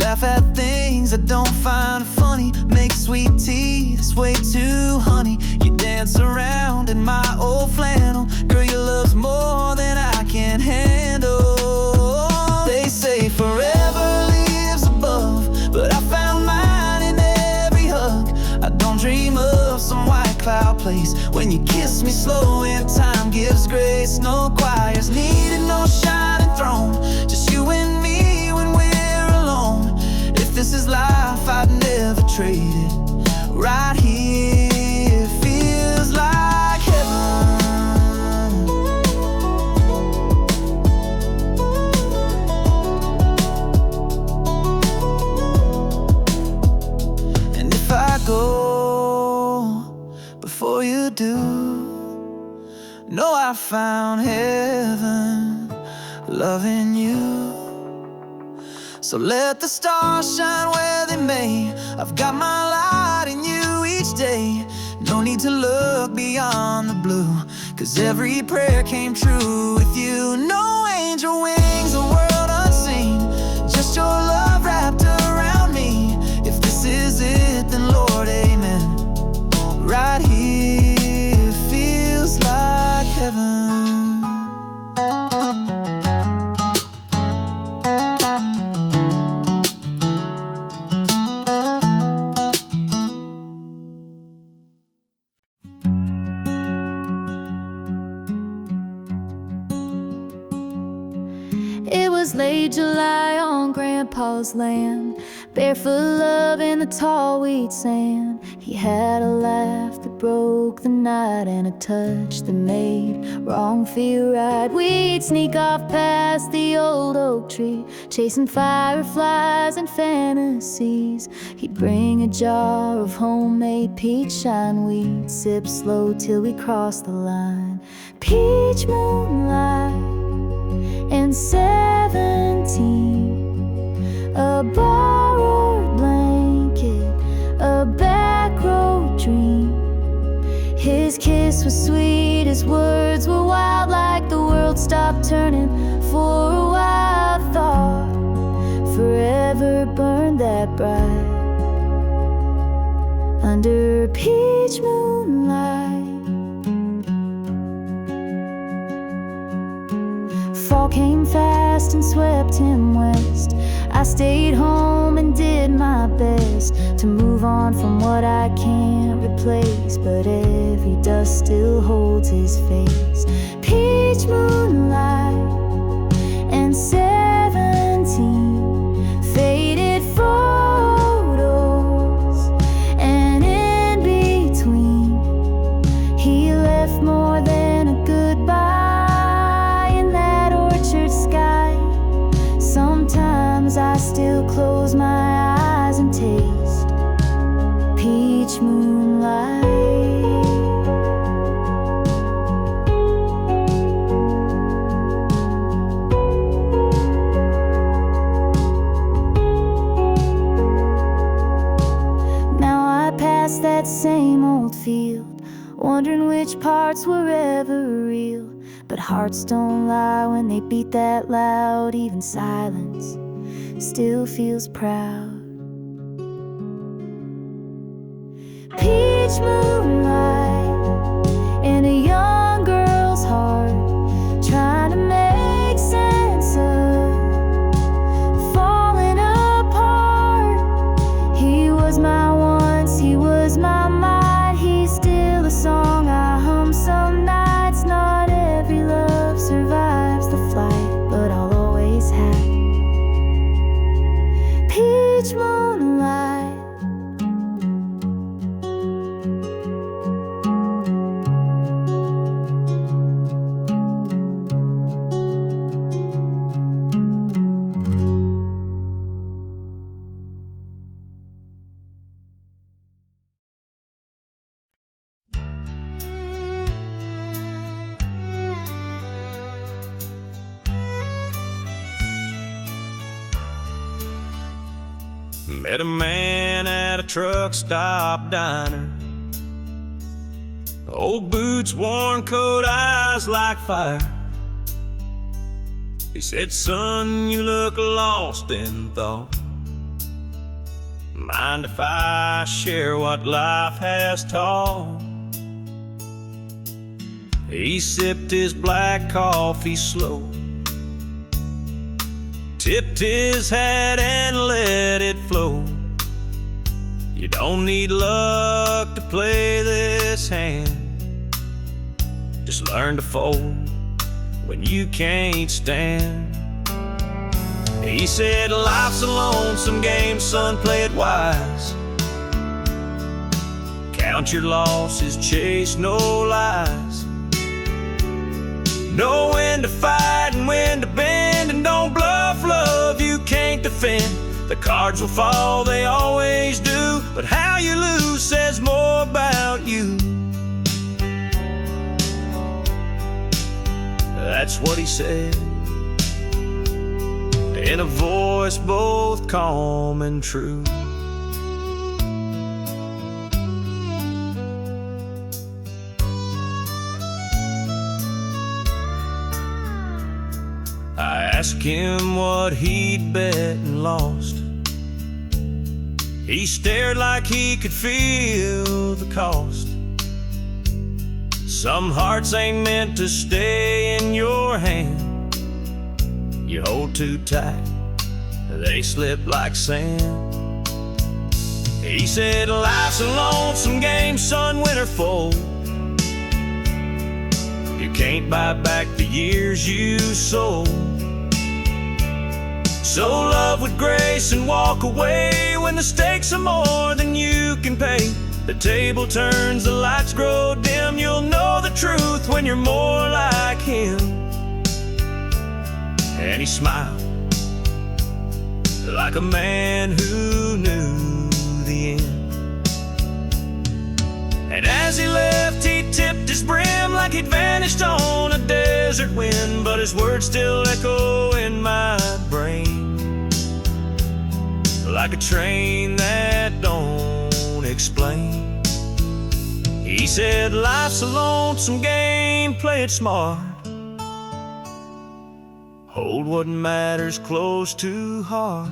Laugh at things I don't find funny, make sweet tea that's way too honey. You dance around in my old flannel, girl, your love's more than I can handle. They say forever lives above, but I found mine in every hug. I don't dream of some white cloud place when you kiss me slow and time gives grace. No choirs needed, no shining throne, just you I found heaven loving you. So let the stars shine where they may. I've got my light in you each day. No need to look beyond the blue, 'cause every prayer came true with you. No angel wings, a world unseen, just your love wrapped around me. If this is it, then Lord, amen. Right here feels like heaven. It was late July on Grandpa's land, barefoot love in the tall wheat sand. He had a laugh that broke the night and a touch that made wrong feel right. We'd sneak off past the old oak tree, chasing fireflies and fantasies. He'd bring a jar of homemade peach shine. We'd sip slow till we crossed the line. Peach moonlight and 17, a borrowed blanket, a back road dream. His kiss was sweet, his words were wild, like the world stopped turning for a while. Thought forever burned that bright under peach moonlight. Fall came fast and swept him west. I stayed home and did my best to move on from what I can't replace, but every dust still holds his face. Peach moonlight and 17 faded photos, and in between he left more than a goodbye. Sky. Sometimes I still close my eyes and taste peach moonlight. Now I pass that same old field, wondering which parts were ever real. But hearts don't lie when they beat that loud. Even silence still feels proud. Peach moonlight in a young girl's heart, trying to make sense of falling apart. He was my once, he was my might. He's still a song I hum some nights. Not every love survives the flight, but I'll always have peach moonlight. Met a man at a truck stop diner, old boots, worn coat, eyes like fire. He said, "Son, you look lost in thought. Mind if I share what life has taught?" He sipped his black coffee slow, tipped his hat and let it flow. You don't need luck to play this hand. Just learn to fold when you can't stand. He said, "Life's a lonesome game, son, play it wise. Count your losses, chase no lies. Know when to fight and when to bend, and don't bluff love you can't defend. The cards will fall, they always do, but how you lose says more about you. That's what he said, in a voice both calm and true. I asked him what he'd bet and lost. He stared like he could feel the cost. Some hearts ain't meant to stay in your hand. You hold too tight, they slip like sand. He said, life's a lonesome game, son, win or fold. You can't buy back the years you sold. So love with grace and walk away when the stakes are more than you can pay. The table turns, the lights grow dim. You'll know the truth when you're more like him. And he smiled like a man who knew the end. And as he left, he tipped his brim like he'd vanished on a desert wind. But his words still echo in my brain, like a train that don't explain. He said, life's a lonesome game, play it smart. Hold what matters close to heart.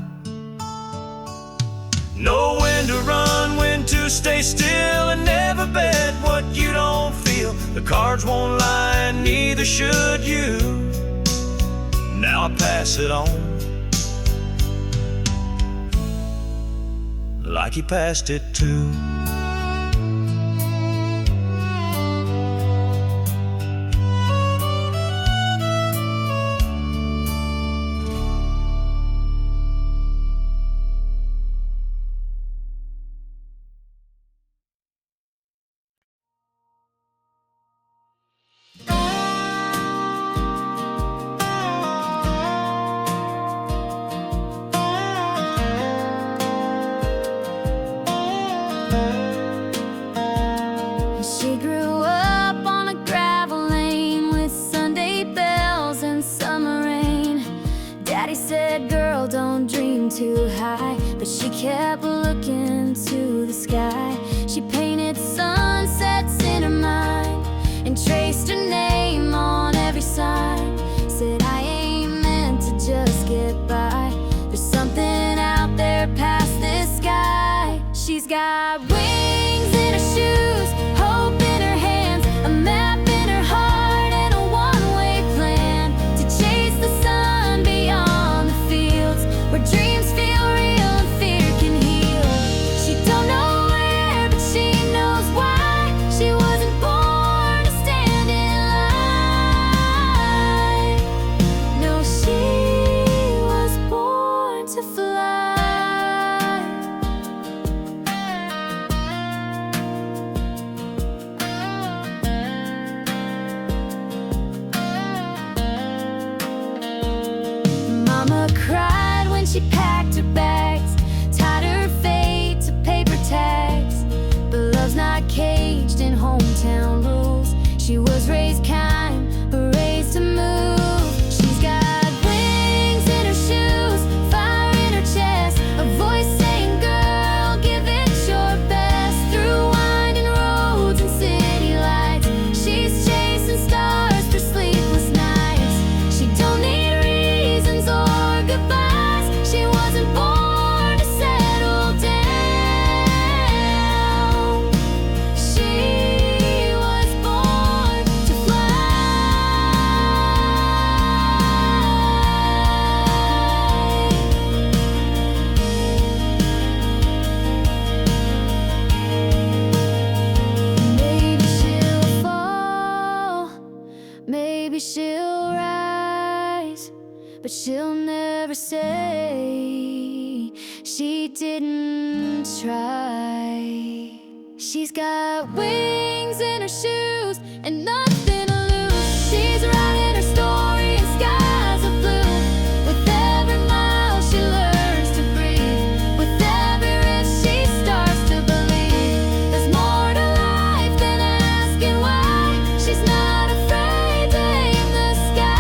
Know when to run, when to stay still, and never bet what you don't feel. The cards won't lie, and neither should you. Now I pass it on, like he passed it too. She grew up on a gravel lane with Sunday bells and summer rain. Daddy said, girl, don't dream too high, but she kept looking to the sky. She painted sunsets in her mind and traced her name on every sign. Said, I ain't meant to just get by. There's something out there past this sky. She's got wings in her shoes, hope in her hands, a map in her heart, and a one-way plan to chase the sun beyond the fields where dreams feel real and fear can heal. She don't know where, but she knows why. She wasn't born to stand in line. No, she was born to fly. Mama cried when she packed her bags, tied her fate to paper tags. But love's not caged in hometown rules. She was raised kind, but raised to move. She's got wings in her shoes, fire in her chest, a voice saying, girl, give it your best. Through winding roads and city lights, she's chasing stars for sleepless nights. She don't need reasons or goodbyes. She wasn't born to settle down. She was born to Maybe she'll fall, maybe she'll rise, but she'll never say she didn't try. She's got wings in her shoes and nothing to lose. She's writing her story in skies of blue. With every mile she learns to breathe, with every risk she starts to believe. There's more to life than asking why. She's not afraid to aim the sky.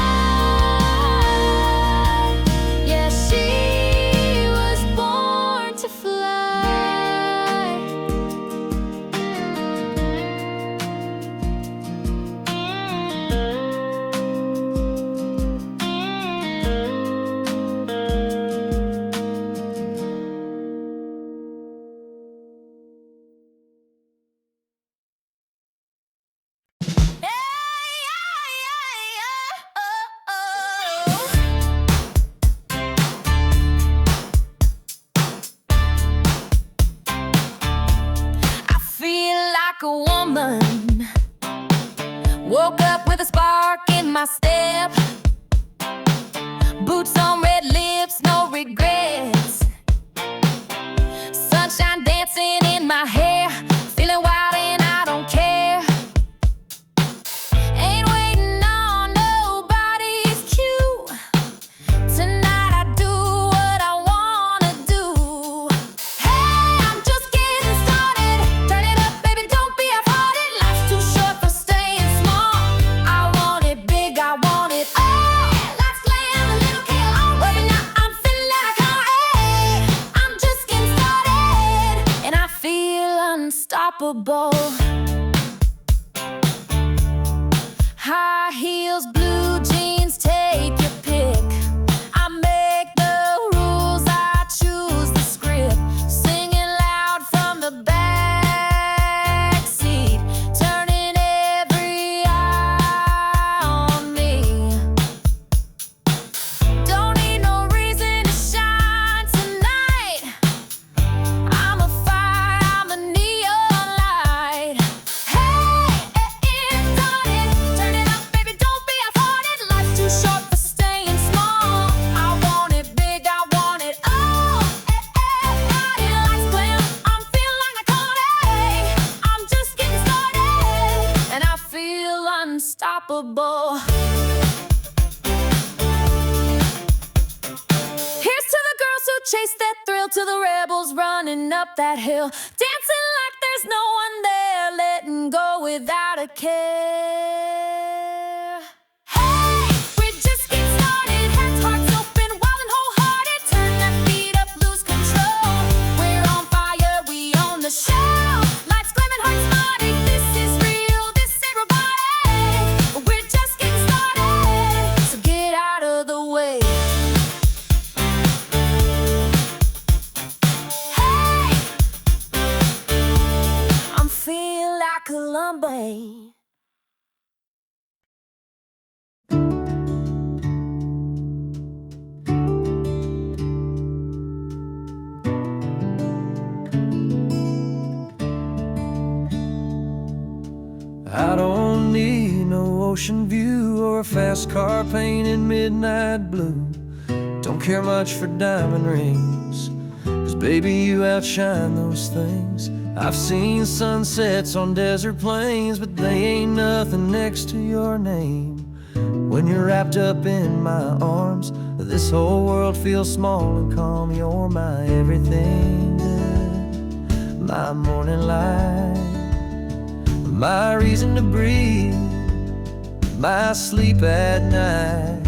Woke up with a spark in my step, boots on, red lips, no regrets. Sunshine dancing in my hair, feeling wild and I don't care. Ain't waiting on nobody's cue. Tonight I do what I wanna do. Hey, I'm just getting started. Turn it up, baby, don't be half-hearted. Life's too short for staying small. I want it big, I want it all. Let's slam a little kill on. But now I'm feeling like I'm just getting started, and I feel unstoppable. High heels, blue jeans, take your pick. I make the rules, I choose the script. Singing loud from the back seat, turning every eye on me. Don't need no reason to shine tonight. I'm a fire, I'm a neon light. Hey, it's on it. Turn it up, baby, don't be half-hearted. Life's too short for staying small. I want it big, I want it all. Everybody likes glam, I'm feeling like a Kodak. I'm just getting started, and I feel unstoppable. Here's to the girls who chase that thrill, to the rebels running up that hill, dancing like there's no one there, letting go without a care. Hey, we're just getting started. Heads, hearts open, wild and wholehearted. Turn that beat up, lose control. We're on fire, we own the show. Lights gleaming, hearts nodding. This is real, this ain't robotic. We're just getting started, so get out of the way. Hey, I'm feeling like Columbo. I don't need no ocean view or a fast car painted midnight blue. Don't care much for diamond rings, 'cause baby, you outshine those things. I've seen sunsets on desert plains, but they ain't nothing next to your name. When you're wrapped up in my arms, this whole world feels small and calm. You're my everything good, my morning light, my reason to breathe, my sleep at night.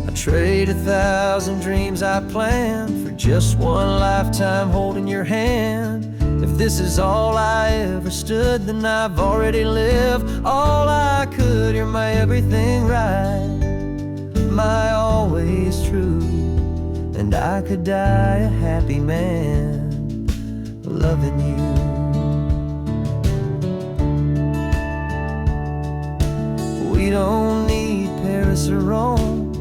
I trade 1,000 dreams I planned for just one lifetime holding your hand. If this is all I ever stood, then I've already lived all I could. You're my everything right, my always true, and I could die a happy man loving you. We don't need Paris or Rome,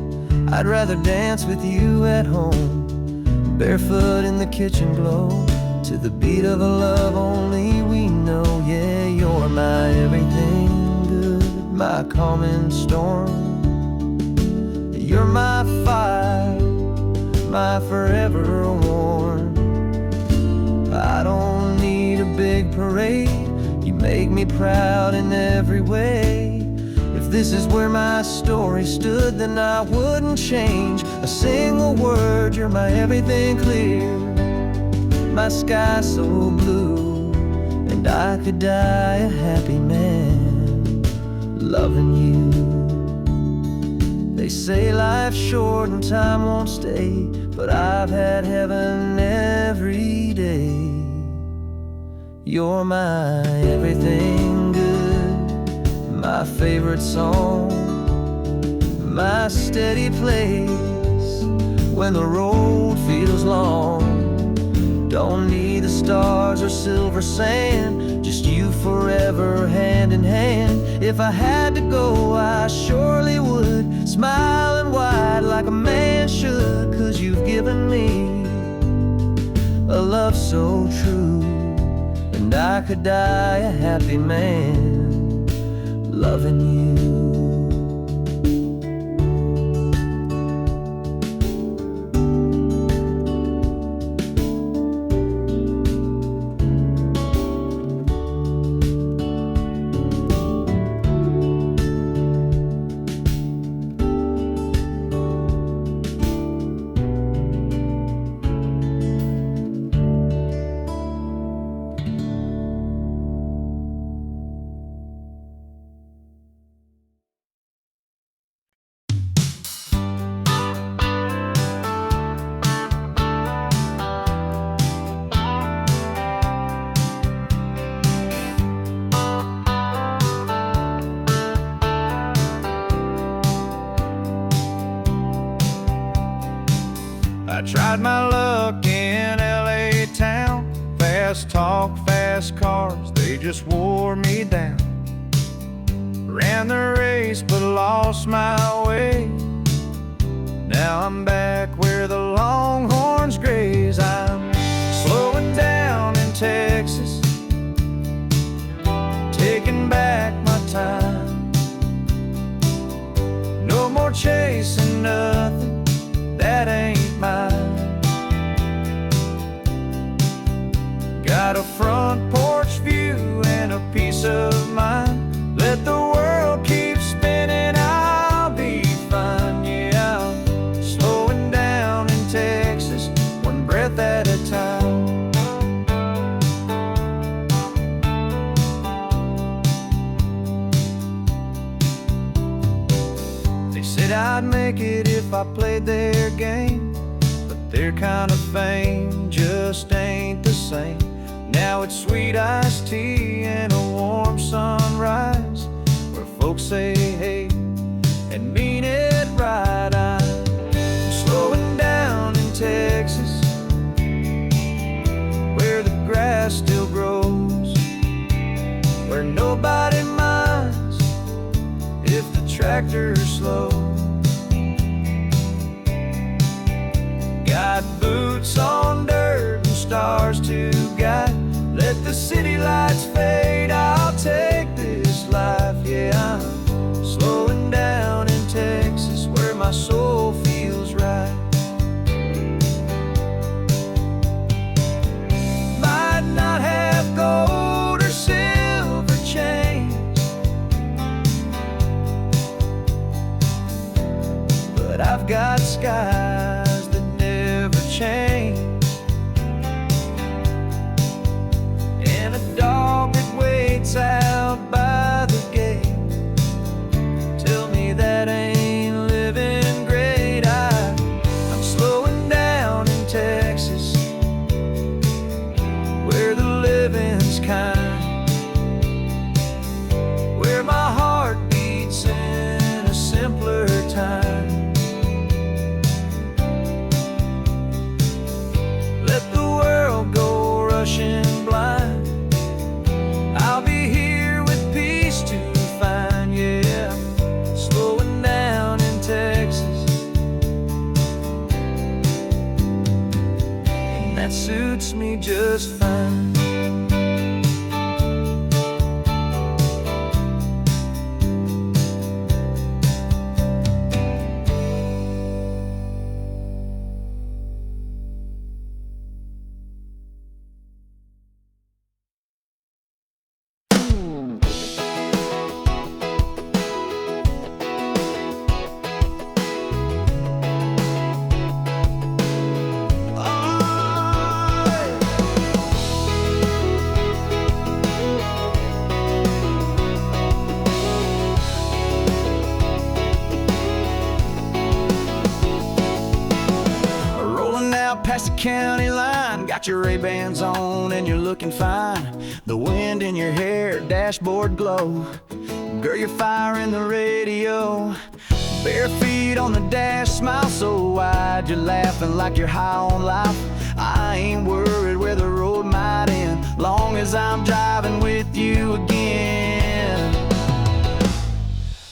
I'd rather dance with you at home, barefoot in the kitchen glow, to the beat of a love only we know. Yeah, you're my everything good, my calming storm. You're my fire, my forever warm. I don't need a big parade, you make me proud in every way. If this is where my story stood, then I wouldn't change a single word. You're my everything clear, my sky so blue, and I could die a happy man loving you. They say life's short and time won't stay, but I've had heaven every day. You're my everything good, my favorite song, my steady place when the road feels long. Don't need the stars or silver sand, just you forever hand in hand. If I had to go, I surely would, smiling wide like a man should, 'cause you've given me a love so true, and I could die a happy man loving you. I tried my luck in LA town. Fast talk, fast cars, they just wore me down. Ran the race but lost my way. Now I'm back where the longhorns graze. I'm slowing down in Texas, taking back my time. No more chasing nothing that ain't mine. Got a front porch view and a peace of mind. Let the world keep spinning, I'll be fine. Yeah, I'm slowing down in Texas, one breath at a time. They said I'd make it if I played their game, but their kind of fame just ain't the same. Now it's sweet iced tea and a warm sunrise, where folks say hey and mean it right. I'm slowing down in Texas, where the grass still grows, where nobody minds if the tractor's slow. Got boots on dirt and stars to guide. Let the city lights fade, I'll take this life. Yeah, I'm slowing down in Texas, where my soul feels right. Might not have gold or silver chains, but I've got skies that never change. Dog that waits out by the gate, tell me that ain't living great. I'm slowing down in Texas, where the living's kind, where my heart beats in a simpler time. Let the world go rushing blind, I'll be here with peace to find. Yeah, slowing down in Texas, and that suits me just fine. Past the county line, got your Ray-Bans on and you're looking fine. The wind in your hair, dashboard glow. Girl, you're firing the radio. Bare feet on the dash, smile so wide. You're laughing like you're high on life. I ain't worried where the road might end, long as I'm driving with you again.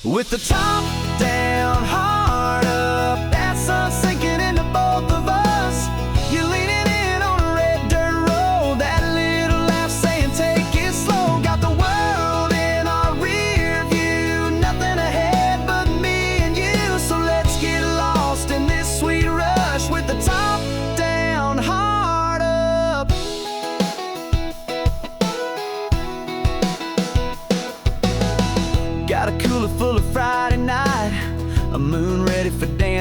With the top down, heart up, that sun sinking into both of us. You're leaning in on a red dirt road, that little laugh saying take it slow. Got the world in our rear view,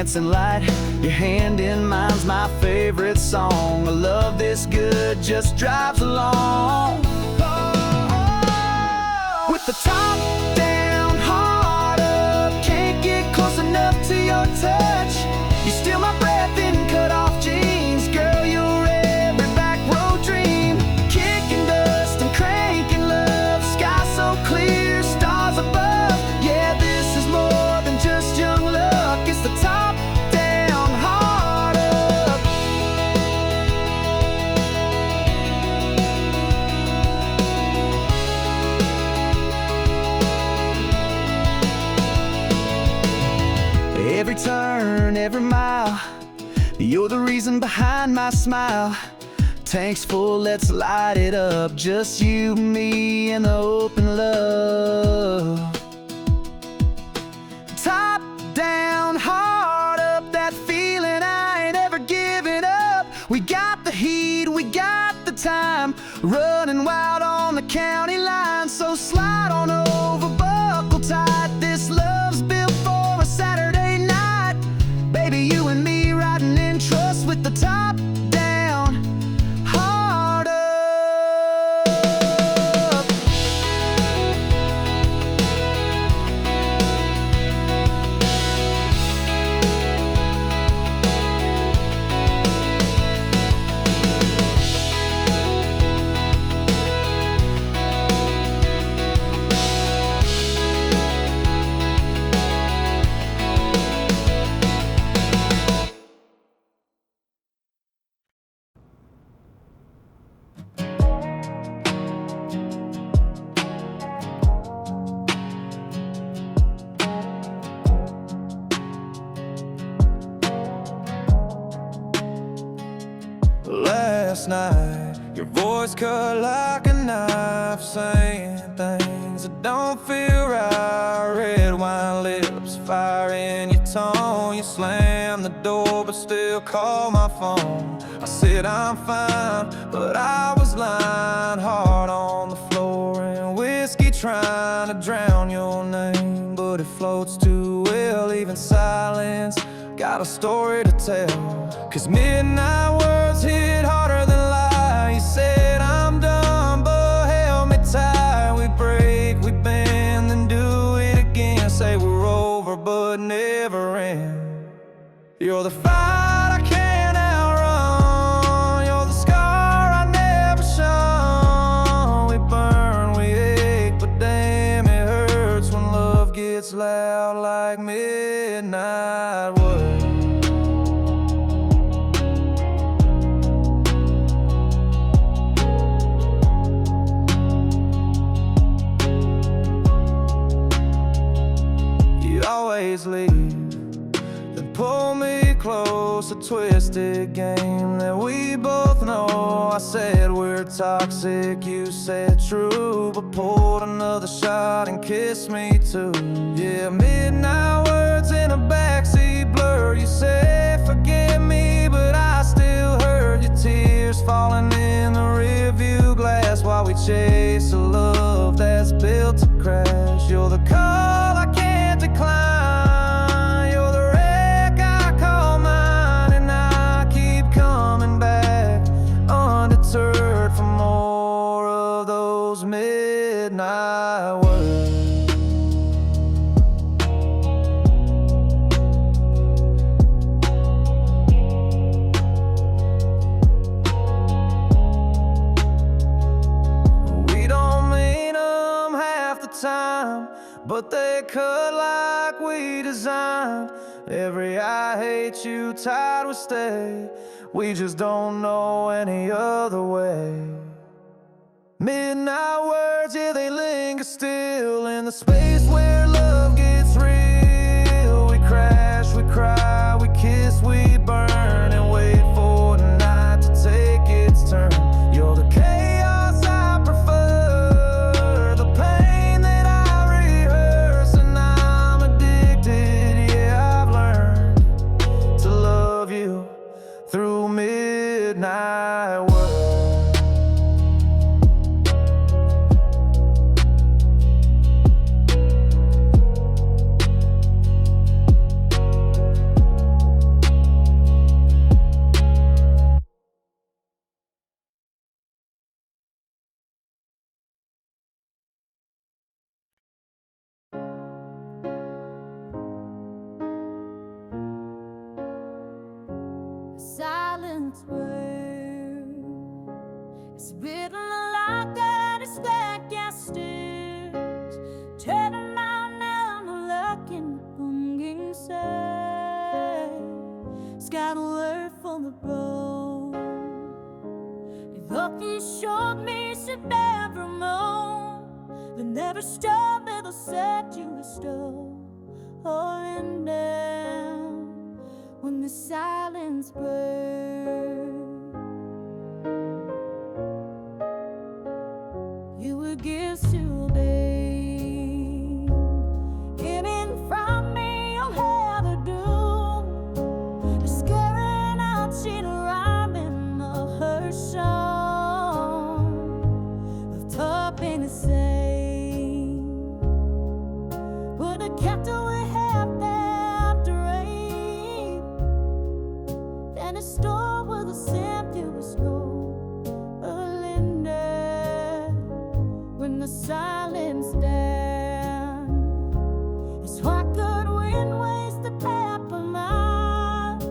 dancing light, your hand in mine's my favorite song. A love this good just drives along. With the top down, heart up, can't get close enough to your touch. You steal my breath in cut off jeans. Girl, you're every back road dream. Kicking dust and cranking love. Sky so clear, stars above. Yeah, this is more than just young luck. It's the top down, heart up. Every turn, every mile, you're the reason behind my smile. Tank's full, let's light it up. Just you, me, and the open love. Top down, heart up, that feeling I ain't ever giving up. We got the heat, we got the time, running wild on the county line. So slide on over, buckle tight. This love's built for a Saturday night. Baby, you and me riding in trust with the top down, heart up. Last night, your voice cut like a knife, saying things that don't feel right. Red wine lips, fire in your tone. You slammed the door but still call my phone. I said I'm fine, but I was lying. Heart on the floor and whiskey trying to drown your name, but it floats too well. Even silence got a story to tell. 'Cause midnight words hit harder than lies. You said I'm done, but held me tight. We break, we bend, then do it again. Say we're over, but never end. You're the fight I can't outrun. You're the scar I never shun. We burn, we ache, but damn it hurts when love gets loud like midnight words. Always leave, then pull me close. A twisted game that we both know. I said we're toxic, you said true, but pulled another shot and kissed me too. Yeah, midnight words in a backseat blur. You said forgive me, but I still heard your tears falling in the rearview glass while we chase a love that's built to crash. You're the call I can't decline. You're the wreck I call mine, and I keep coming back undeterred for more of those midnight words. We don't mean them half the time, but they cut like we designed. Every I hate you tide will stay. We just don't know any other way. Midnight words, yeah, they linger still in the space where love gets real. We crash, we cry, we kiss, we burn, and wait for the night to take its turn. You're the chaos I prefer, the pain that I rehearse, and I'm addicted. Yeah, I've learned to love you through midnight words. silence word is written like a distant gas stairs, turning around and looking, longing say, it's got a word for the road. If often showed me some never moan, they never stop me, they'll set you astray. Holding down when the silence burns, you were gifts to obey. Hidden from me, you'll have a doom. You're scaring out, she'd rhyme in all her song of topping the same. Would have kept away a store with a sample scroll, a Linda, when the silence down. It's what good wind waste the paper mine.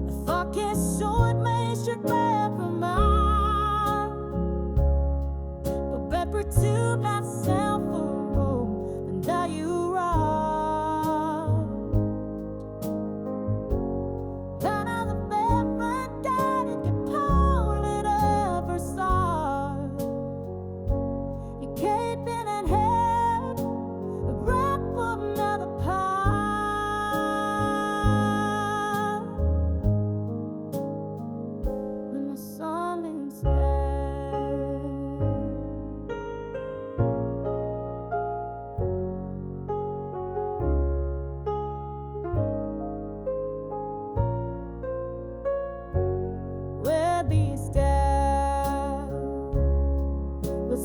I thought guess so it made your paper mine. But better to myself a room, and now you are.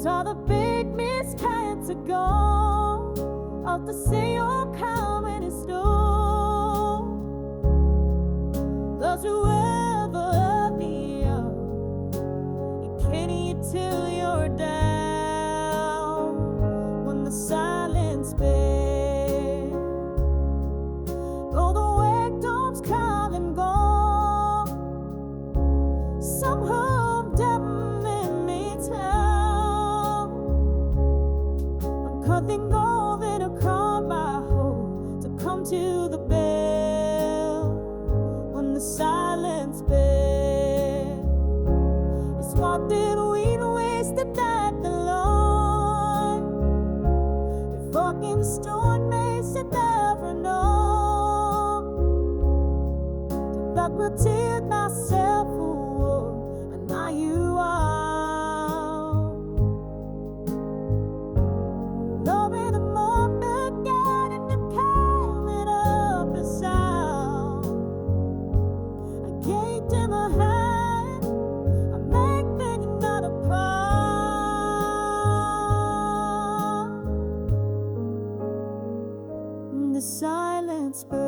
Saw the big miscarriage ago of the sea you're coming in store. Those who ever love me, you can't eat till you're down. When the silence bends, though the victims come and go, somehow them in me tell. Nothing golden to call my home, to come to the bell when the silence bell. It's what did we waste the night alone? If fucking storm makes it never know. That will tear myself away, and now you are. The silence burns.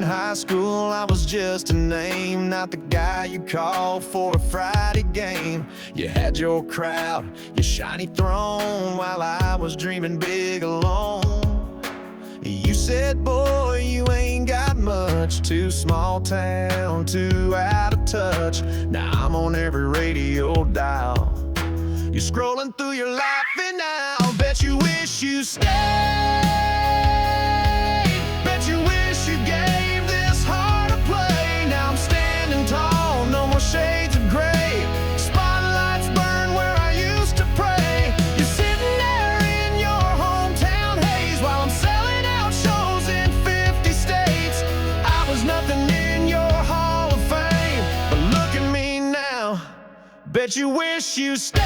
High school, I was just a name, not the guy you call for a Friday game. You had your crowd, your shiny throne, while I was dreaming big alone. You said, boy, you ain't got much, too small town, too out of touch. Now I'm on every radio dial. You're scrolling through your life and now bet you wish you stayed. Bet you wish you gave this heart a play. Now I'm standing tall, no more shades of gray. Spotlights burn where I used to pray. You're sitting there in your hometown haze while I'm selling out shows in 50 states. I was nothing in your hall of fame, but looking Bet you wish you stayed.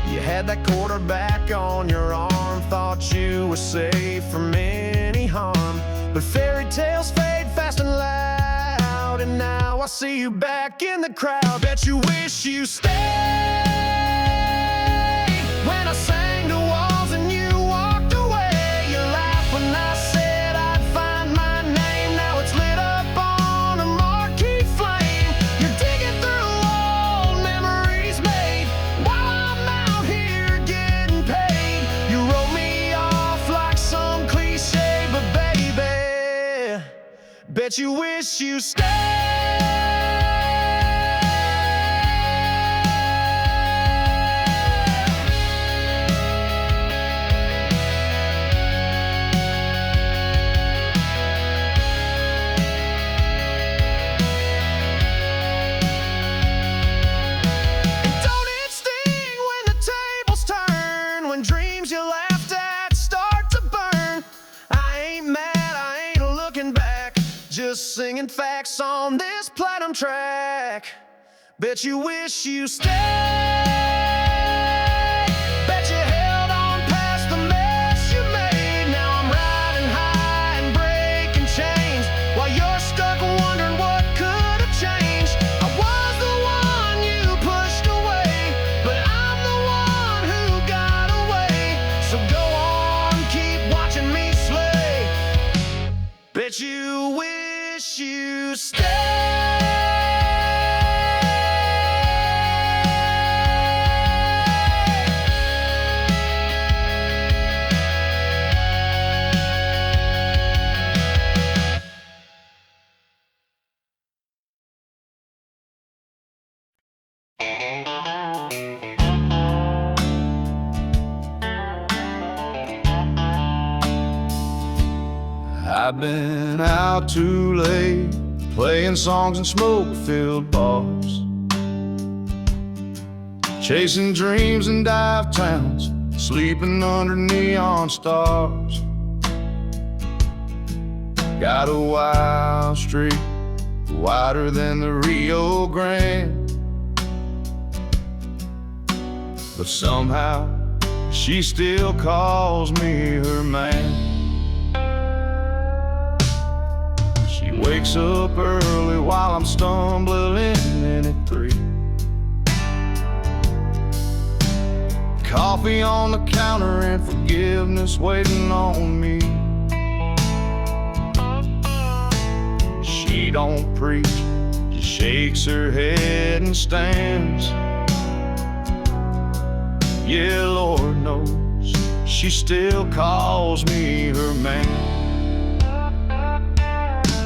You had that quarterback on your arm, thought you were safe from any harm. But fairy tales fade fast and loud, and now I see you back in the crowd. Bet you wish you stayed. When I sang to walls and you walked away, you laughed when I said I'd find my name. Now it's lit up on a marquee flame. You're digging through old memories made while I'm out here getting paid. You wrote me off like some cliche, but baby, bet you wish you stayed. Just singing facts on this platinum track. Bet you wish you stayed. Bet you held on past the mess you made. Now I'm riding high and breaking chains while you're stuck wondering what could have changed. I was the one you pushed away, but I'm the one who got away. So go on, keep watching me slay. Bet you wish you stay. I've been out too late, playing songs in smoke-filled bars, chasing dreams in dive towns, sleeping under neon stars. Got a wild streak, wider than the Rio Grande, but somehow she still calls me her man. Wakes up early while I'm stumbling in at 3. Coffee on the counter and forgiveness waiting on me. She don't preach, just shakes her head and stands. Yeah, Lord knows she still calls me her man.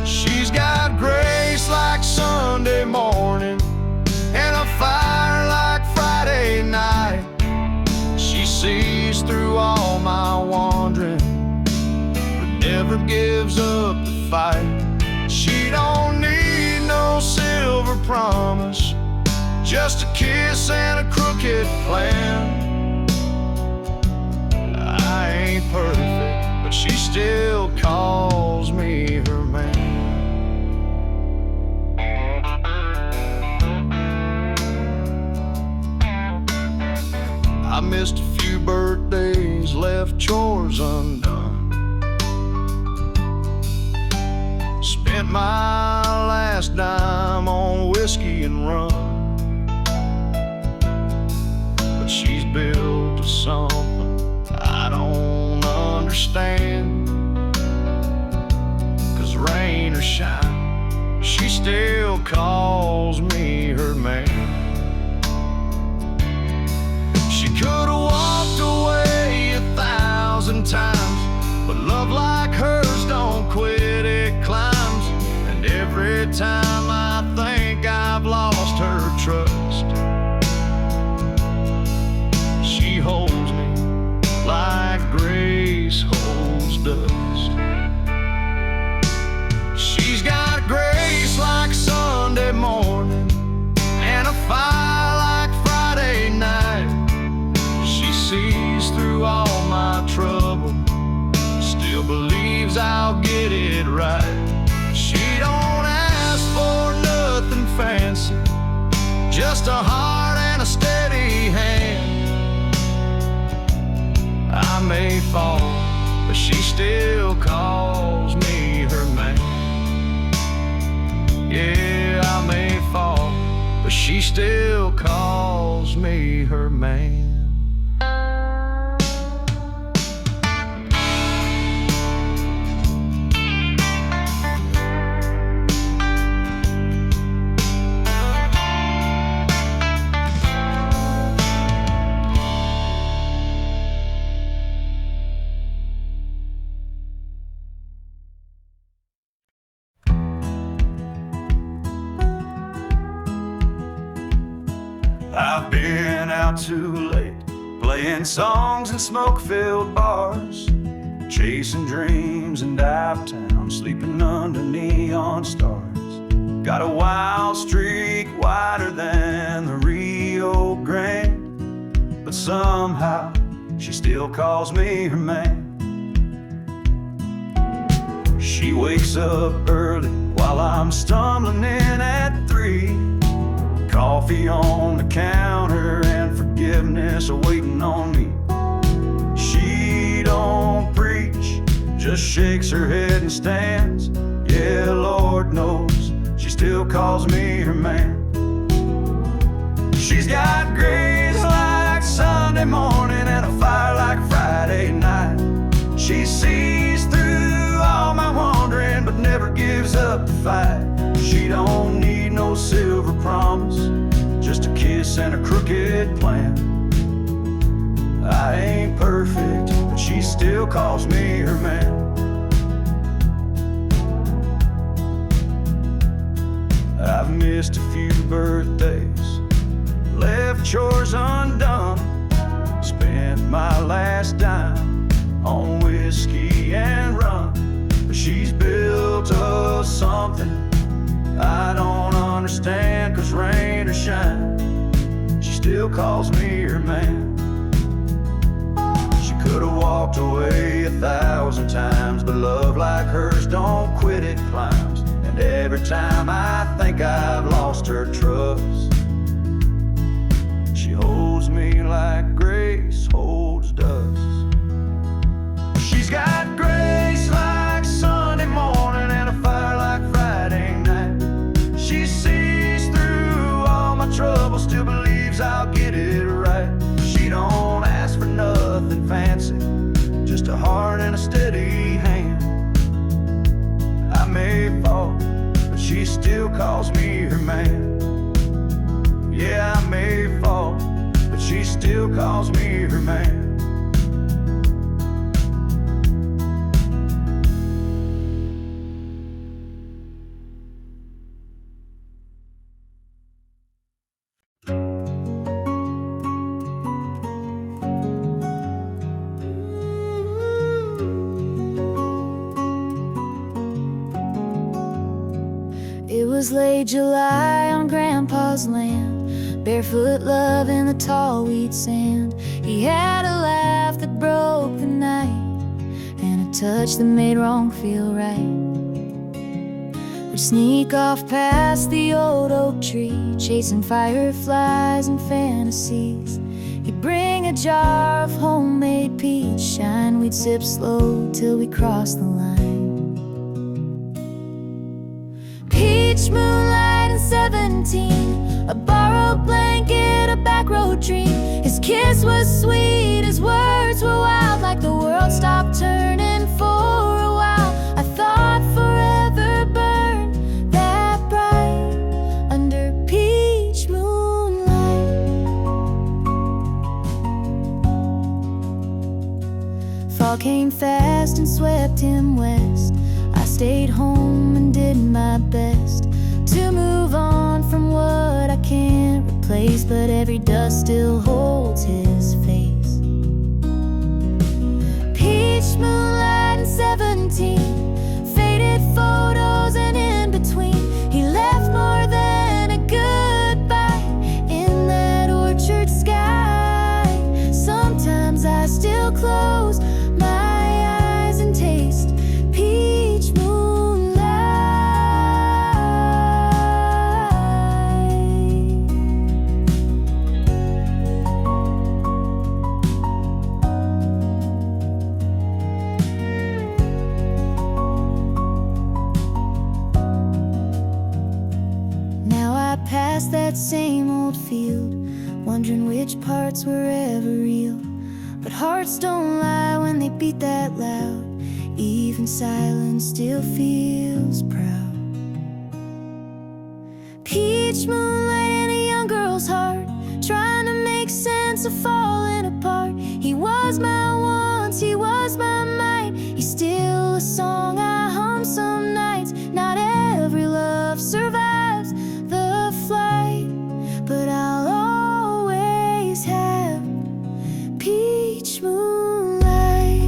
She's got grace like Sunday morning and a fire like Friday night. She sees through all my wandering, but never gives up the fight. She don't need no silver promise, just a kiss and a crooked plan. I ain't perfect, but she still calls me her man. I missed a few birthdays, left chores undone, spent my last dime on whiskey and rum. But she's built to something I don't understand, 'cause rain or shine, she still calls me her man. Could've walked away 1,000 times, but love like hers don't quit, it climbs. And every time I think I've lost her trust, she holds me like grace holds dust. She's got grace like Sunday morning and a fire like Friday night. Sees through all my trouble, still believes I'll get it right. just a heart and a steady hand. I may fall, but she still calls me her man. Yeah, I may fall, but she still calls me her man. I've been out too late, playing songs in smoke-filled bars, chasing dreams in downtown, sleeping under neon stars. Got a wild streak wider than the Rio Grande, but somehow she still calls me her man. She wakes up early while I'm stumbling in at 3. Coffee on the counter and forgiveness awaiting on me. She don't preach, just shakes her head and stands. Yeah, Lord knows, she still calls me her man. She's got grace like Sunday morning and a fire like Friday night. She sees through all my wandering but never gives up the fight. She don't need no silver promise, just a kiss and a crooked plan. I ain't perfect, but she still calls me her man. I've missed a few birthdays, left chores undone, spent my last dime on whiskey and rum. But she's built us something I don't understand, 'cause rain or shine, she still calls me her man. She could've walked away 1,000 times, but love like hers don't quit, it climbs. And every time I think I've lost her trust, she holds me like grace holds dust. She's got grace like Sunday morning and a fire like Friday night. She sees through all my trouble, still believes I'll get it right. She don't ask for nothing fancy, just a heart and a steady hand. I may fall, but she still calls me her man. Yeah, I may fall, but she still calls me her man. It was late July on Grandpa's land, barefoot love in the tall wheat sand. He had a laugh that broke the night, and a touch that made wrong feel right. We'd sneak off past the old oak tree, chasing fireflies and fantasies. He'd bring a jar of homemade peach shine. We'd sip slow till we crossed the line. Peach moonlight and 17, a borrowed blanket, a back road dream. His kiss was sweet, his words were wild, like the world stopped turning for a while. I thought forever burned that bright under peach moonlight. Fall came fast and swept him west. I stayed home and did my best to move on from what I can't replace, but every dust still holds his face. Peach moonlight and 17, faded photos and in between. He left more than a goodbye in that orchard sky. Sometimes I still close my eyes and taste peach moonlight. past that same old field, wondering which parts were ever real. But hearts don't lie when they beat that loud. Even silence still feels proud. Peach moonlight in a young girl's heart, trying to make sense of falling apart. He was my once, he was my might. He's still a song I hum some nights. Not every love survives the flight, but I'll always have peach moonlight.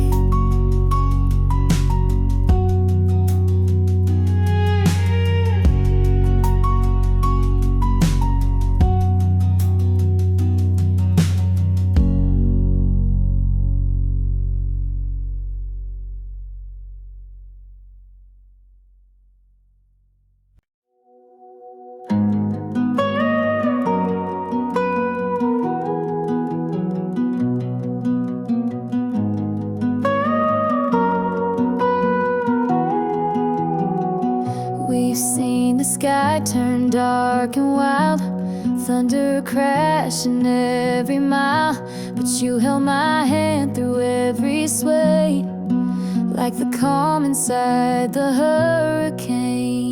We've seen the sky turn dark and wild, thunder crashing every mile. But you held my hand through every sway, like the calm inside the hurricane.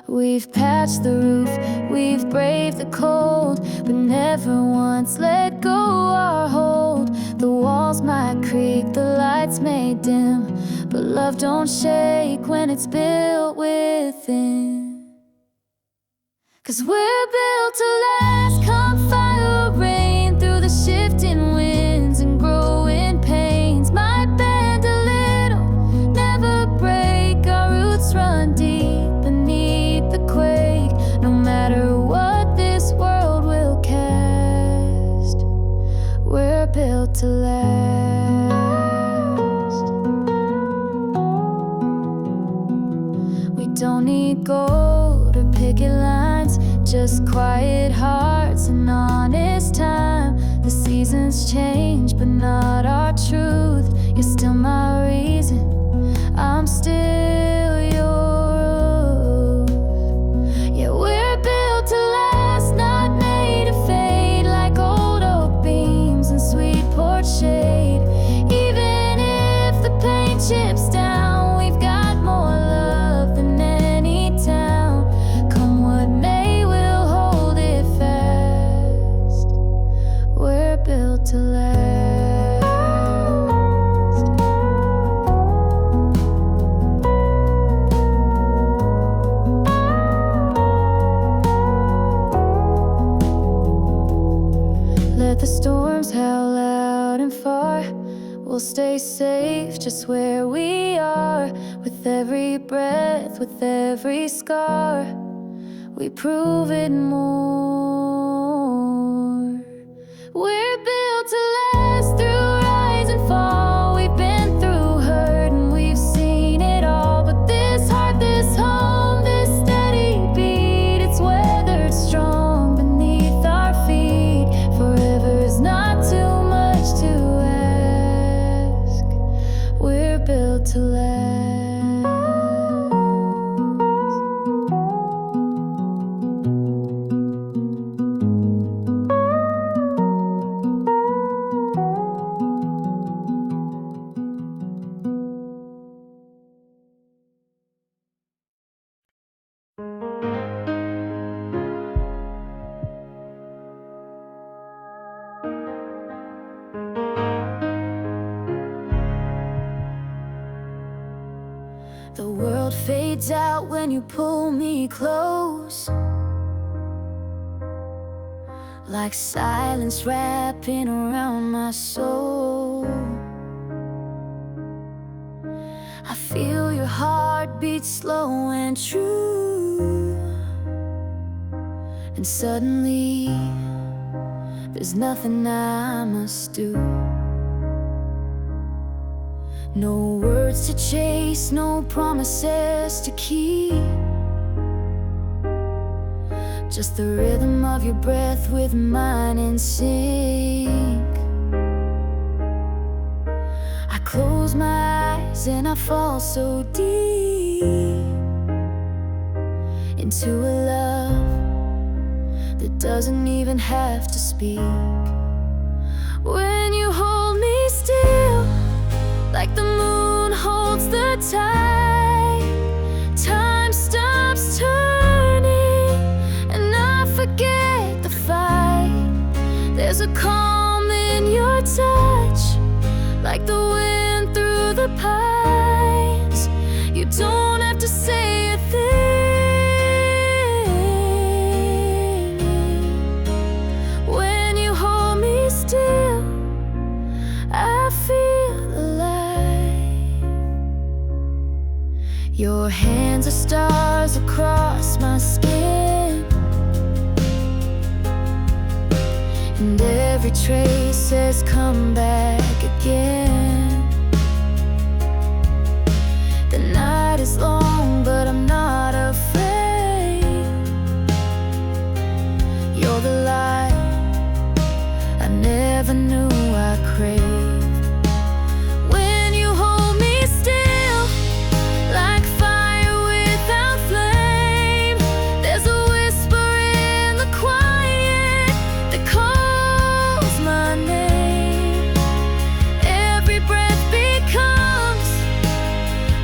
We've patched the roof, we've braved the cold, but never once let go our hold. The walls might creak, the lights may dim, but love don't shake when it's built within. 'Cause we're built to last, come fire or rain, through the shifting winds and growing pains. Might bend a little, never break, our roots run deep beneath the quake. No matter what this world will cast, we're built to last. We don't need gold or picket lines, just quiet hearts and honest time. The seasons change, but not our truth. You're still my reason, I'm still yours. Yeah, we're built to last, not made to fade, like old oak beams and sweet porch shade. Even if the paint chips down, we've got more love than any town. Come what may, we'll hold it fast. We're built to last. Let the storms howl loud and far, we'll stay safe just where we are. With every breath, with every scar, we prove it more. We're built to last through rise and fall. We've been through hurt and we've seen it all. But this heart, this home, this steady beat, it's weathered strong beneath our feet. Forever is not too much to ask. We're built to last. The world fades out when you pull me close, like silence wrapping around my soul. I feel your heartbeat slow and true, and suddenly there's nothing I must do. No words to chase, no promises to keep, just the rhythm of your breath with mine in sync. I close my eyes and I fall so deep into a love that doesn't even have to speak. When you hold me still, like the moon holds the tide, time stops turning and I forget the fight. There's a calm in your touch, like the wind through the pines. You don't have to say a thing. When you hold me still, I feel alive. Your hands are stars across my skin, and every trace says come back again. The night is long, but I'm not afraid. You're the light I never knew I craved. When you hold me still, like fire without flame, there's a whisper in the quiet that calls my name. Every breath becomes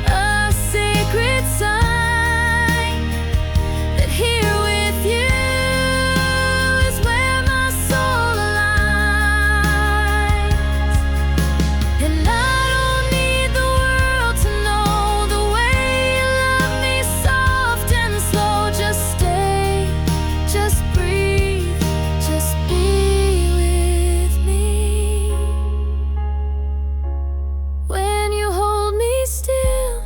a sacred sign that here with you is where my soul aligns. And I don't need the world to know the way you love me, soft and slow. Just stay, just breathe, just be with me. When you hold me still,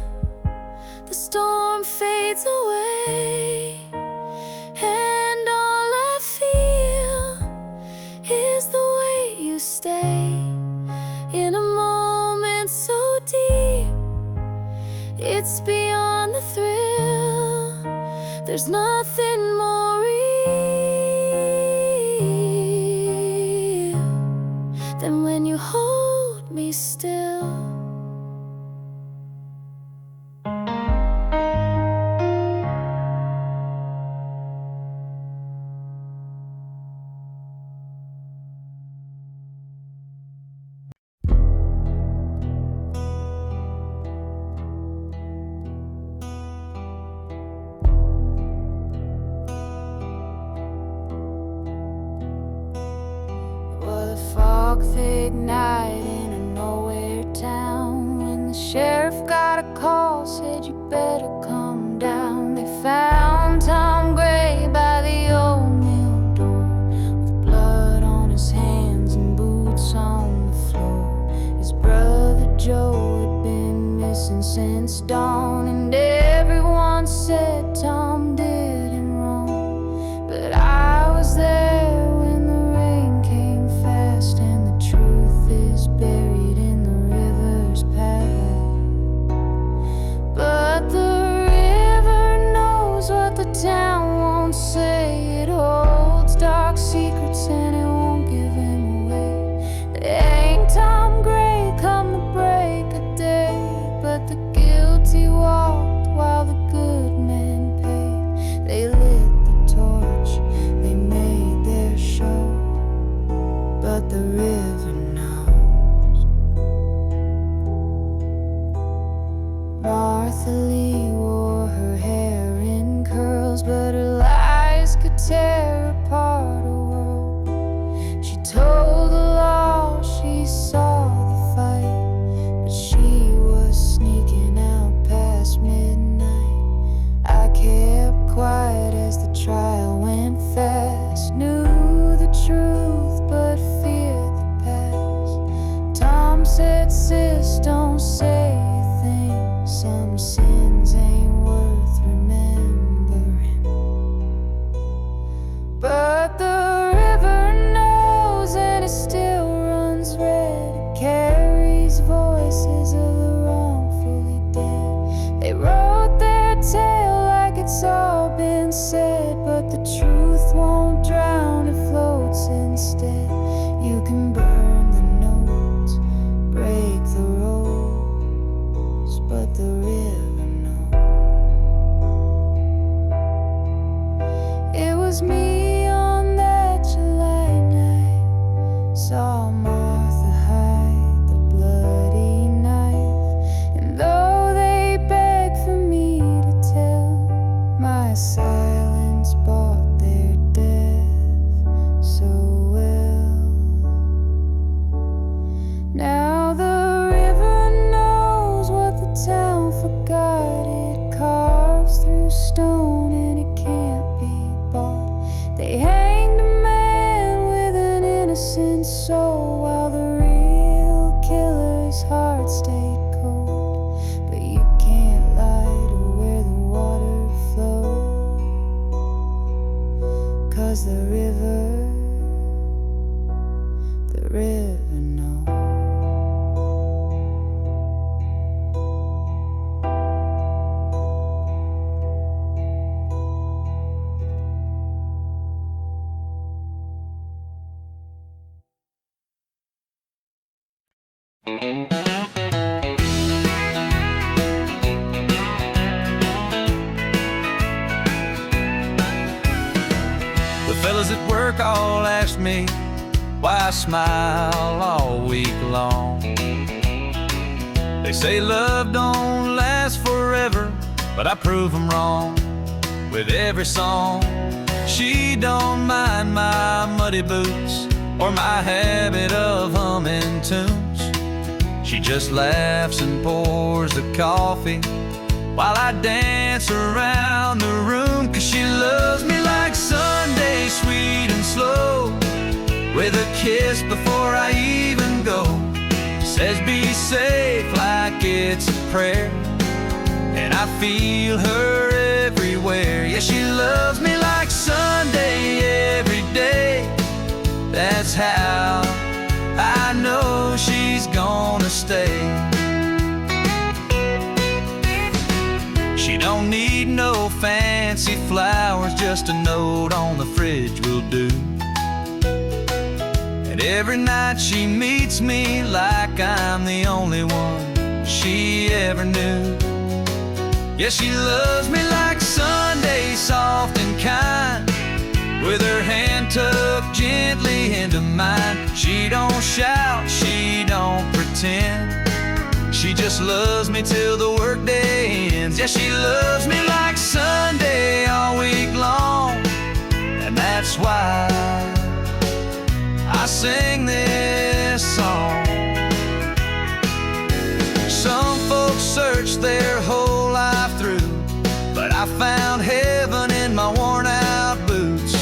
the storm fades away, and all I feel is the way you stay in a moment so deep. It's beyond the thrill. There's nothing more real than when you hold me still. Well, a fog-thick night in a nowhere town, when the sheriff got a call, said you better come down. They found Tom Gray by the old mill door, with blood on his hands and boots on the floor. His brother Joe had been missing since dawn, and everyone said Tom did him wrong. But I was there when the rain came fast, and the truth is buried in the river's path. But the river knows what the town won't say. It holds dark secrets and it won't give him away. They hanged Tom Gray come the break of day, but the guilty walked while the good men paid. They lit the torch, they made their show, but the river knows. Martha Lee wore her hair in curls, but her lies could tear apart a world. She told the law she saw the fight, but she was sneaking out past midnight. I kept quiet as the trial went fast, knew the truth but feared the past. Tom said, sis, don't say a thing. Some sins ain't worth remembering. But the river knows, and it still runs red. It carries voices of the wrongfully dead. They wrote their tale like it's all been said, but the truth won't drown, it floats instead. You can burn the notes, break the rules, but the river knows. It was me on work all ask me why I smile all week long. They say love don't last forever, but I prove them wrong with every song. She don't mind my muddy boots or my habit of humming tunes. She just laughs and pours the coffee while I dance around the room. 'Cause she loves me like Sunday, sweet and slow, with a kiss before I even go. Says be safe like it's a prayer, and I feel her everywhere. Yeah, she loves me like Sunday every day. That's how I know she's gonna stay. She don't need no fancy flowers, just a note on the fridge will do. And every night she meets me like I'm the only one she ever knew. Yeah, she loves me like Sunday, soft and kind, with her hand tucked gently into mine. She don't shout, she don't pretend, she just loves me till the workday ends. Yeah, she loves me like Sunday all week long, and that's why I sing this song. Some folks search their whole life through, but I found heaven in my worn out boots.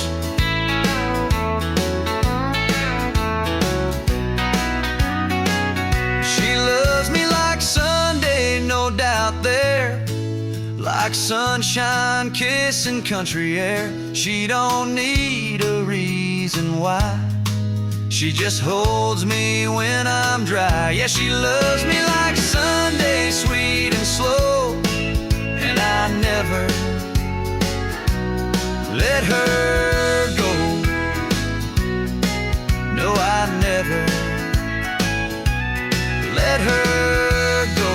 She loves me like Sunday, no doubt there, like sunshine kissing country air. She don't need a reason why, she just holds me when I'm dry. Yeah, she loves me like Sunday, sweet and slow, and I never let her go. No, I never let her go.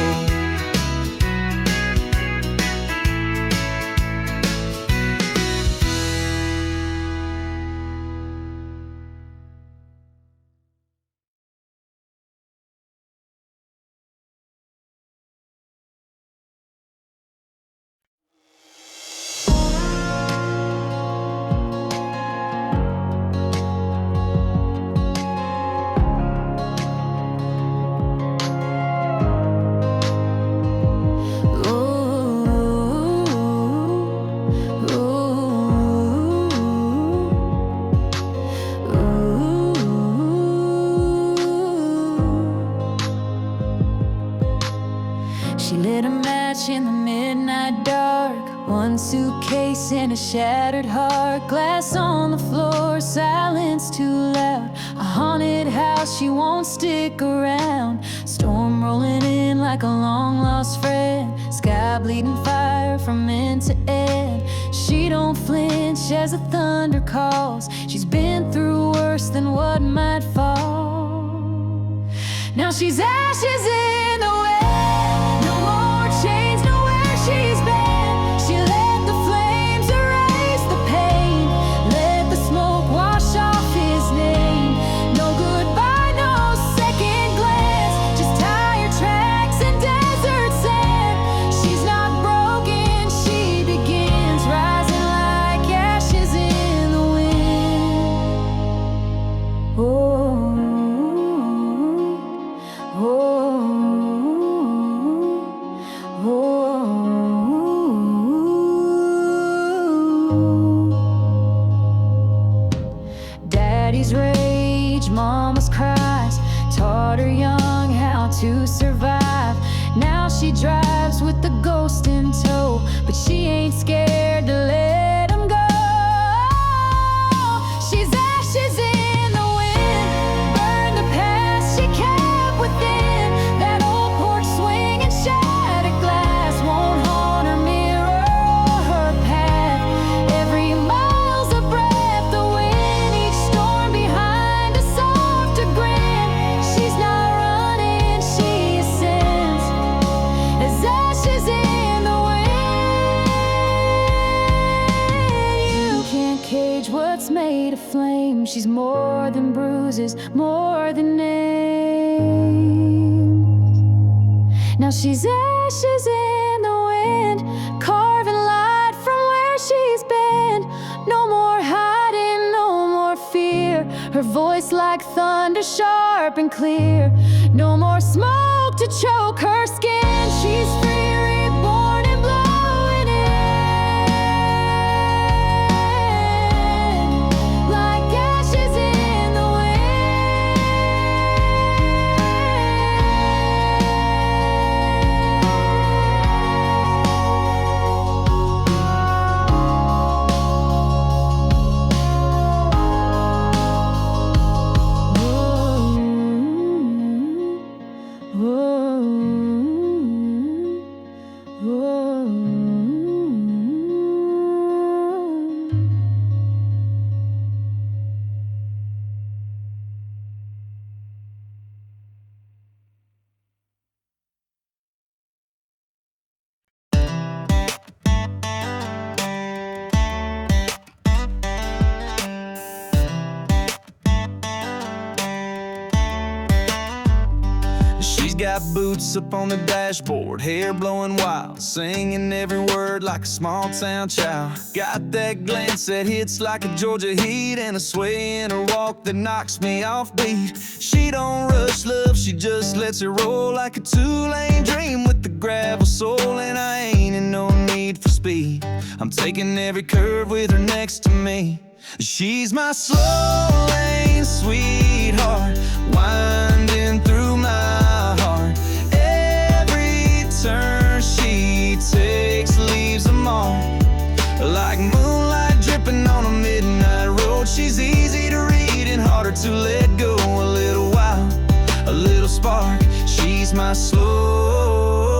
She lit a match in the midnight dark, one suitcase and a shattered heart. Glass on the floor, silence too loud. A haunted house, she won't stick around. Storm rolling in like a long lost friend. Sky bleeding fire from end to end. She don't flinch as the thunder calls. She's been through worse than what might fall. Now she's ashes in the wind. No more chains, know where she's been. She let the flames erase the pain, let the smoke wash off his name. No goodbye, no second glance, just tire tracks and desert sand. She's not broken, she begins, rising like ashes in the wind. Oh, Daddy's rage, mama's cries, taught her young how to survive. Now she drives with the ghost in tow, but she ain't scared to let him go. She's ashes in the wind, burn the past she kept within. That old porch swing and shattered glass won't haunt her mirror or her path. Every mile's a breath, the wind, each storm behind a softer grin. She's not running, she ascends as ashes in the wind. name. She's more than bruises, more than names. Now she's ashes in the wind, carving light from where she's been. No more hiding, no more fear. Her voice like thunder, sharp and clear. No more smoke to choke her skin. She's free, reborn and blowing in, like ashes in the She's got boots up on the dashboard, hair blowing wild, singing every word like a small town child. Got that glance that hits like a Georgia heat, and a sway in her walk that knocks me off beat. She don't rush love, she just lets it roll like a two-lane dream with the gravel soul. And I ain't in no need for speed, I'm taking every curve with her next to me. She's my slow lane sweetheart, winding through my heart. Every turn she takes leaves a mark, like moonlight dripping on a midnight road. She's easy to read and harder to let go. A little while, a little spark. She's my slow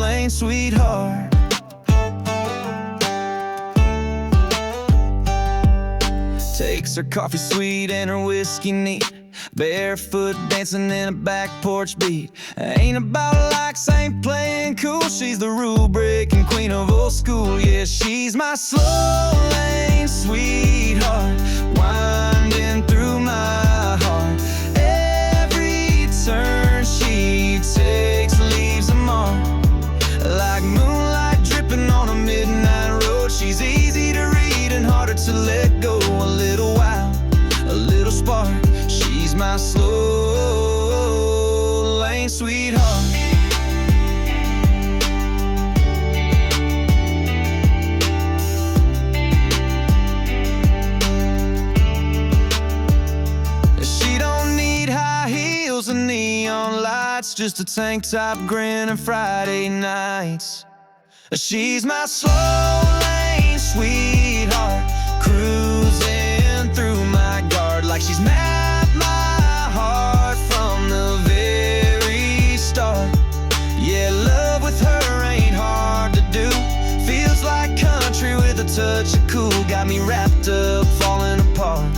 lane sweetheart. Takes her coffee sweet and her whiskey neat, barefoot dancing in a back porch beat. Ain't about likes, ain't playing cool. She's the rule-breaking queen of old school. Yeah, she's my slow lane sweetheart, winding through my heart. Every turn she takes leaves a mark, like moonlight dripping on a midnight road. She's easy to read and harder to let go. A little while, a little spark. She's my slow lane sweetheart. She don't need high heels and neon lights, just a tank top, grin, and Friday nights. She's my slow lane sweetheart, cruising through my guard like she's mapped my heart from the very start. Yeah, love with her ain't hard to do. Feels like country with a touch of cool. Got me wrapped up, falling apart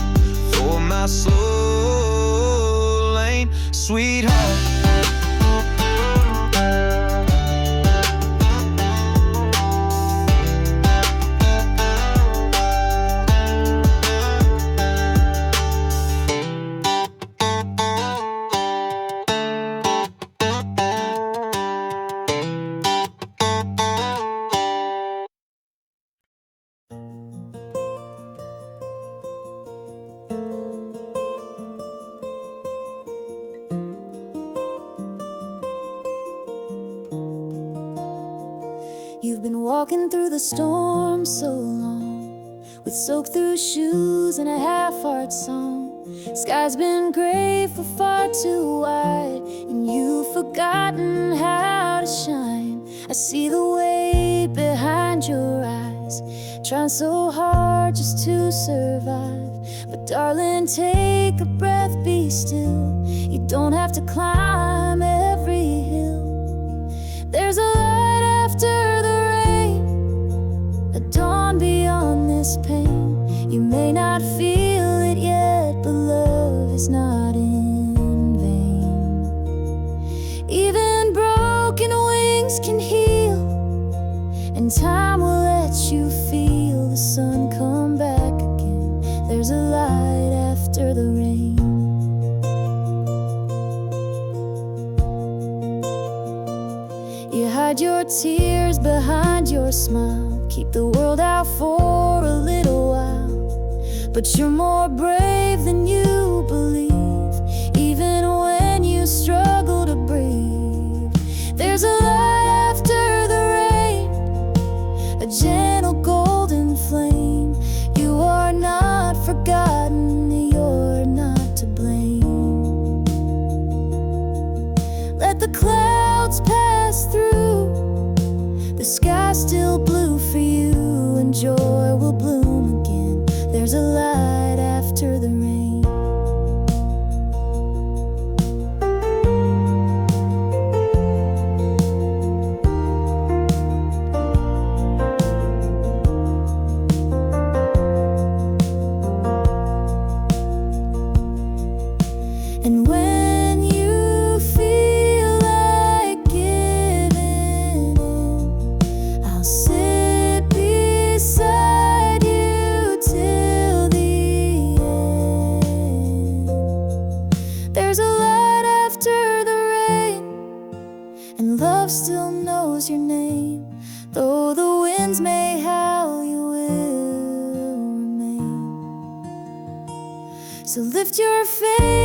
for my slow lane sweetheart. You've been walking through the storm so long, with soaked through shoes and a half-heart song. Sky's been gray for far too wide, and you've forgotten how to shine. I see the weight behind your eyes, trying so hard just to survive. But darling, take a breath, be still. You don't have to climb every hill. There's a light after the rain, a dawn beyond this pain. You may not feel it yet, but love is not in vain. Even broken wings can heal, and time will let you feel the sun come back again. There's a light tears behind your smile. Keep the world out for a little while, but you're more brave than you believe. Even when you struggle to breathe, there's a light after the rain, a gentle golden flame. You are not forgotten, you're not to blame. Let the clouds pass through, the sky's still blue for you, and joy will bloom again. There's a light after the rain. And when you feel like giving in, I'll sit beside you till the end. There's a light after the rain, and love still knows your name. Though the winds may howl, you will remain. So lift your face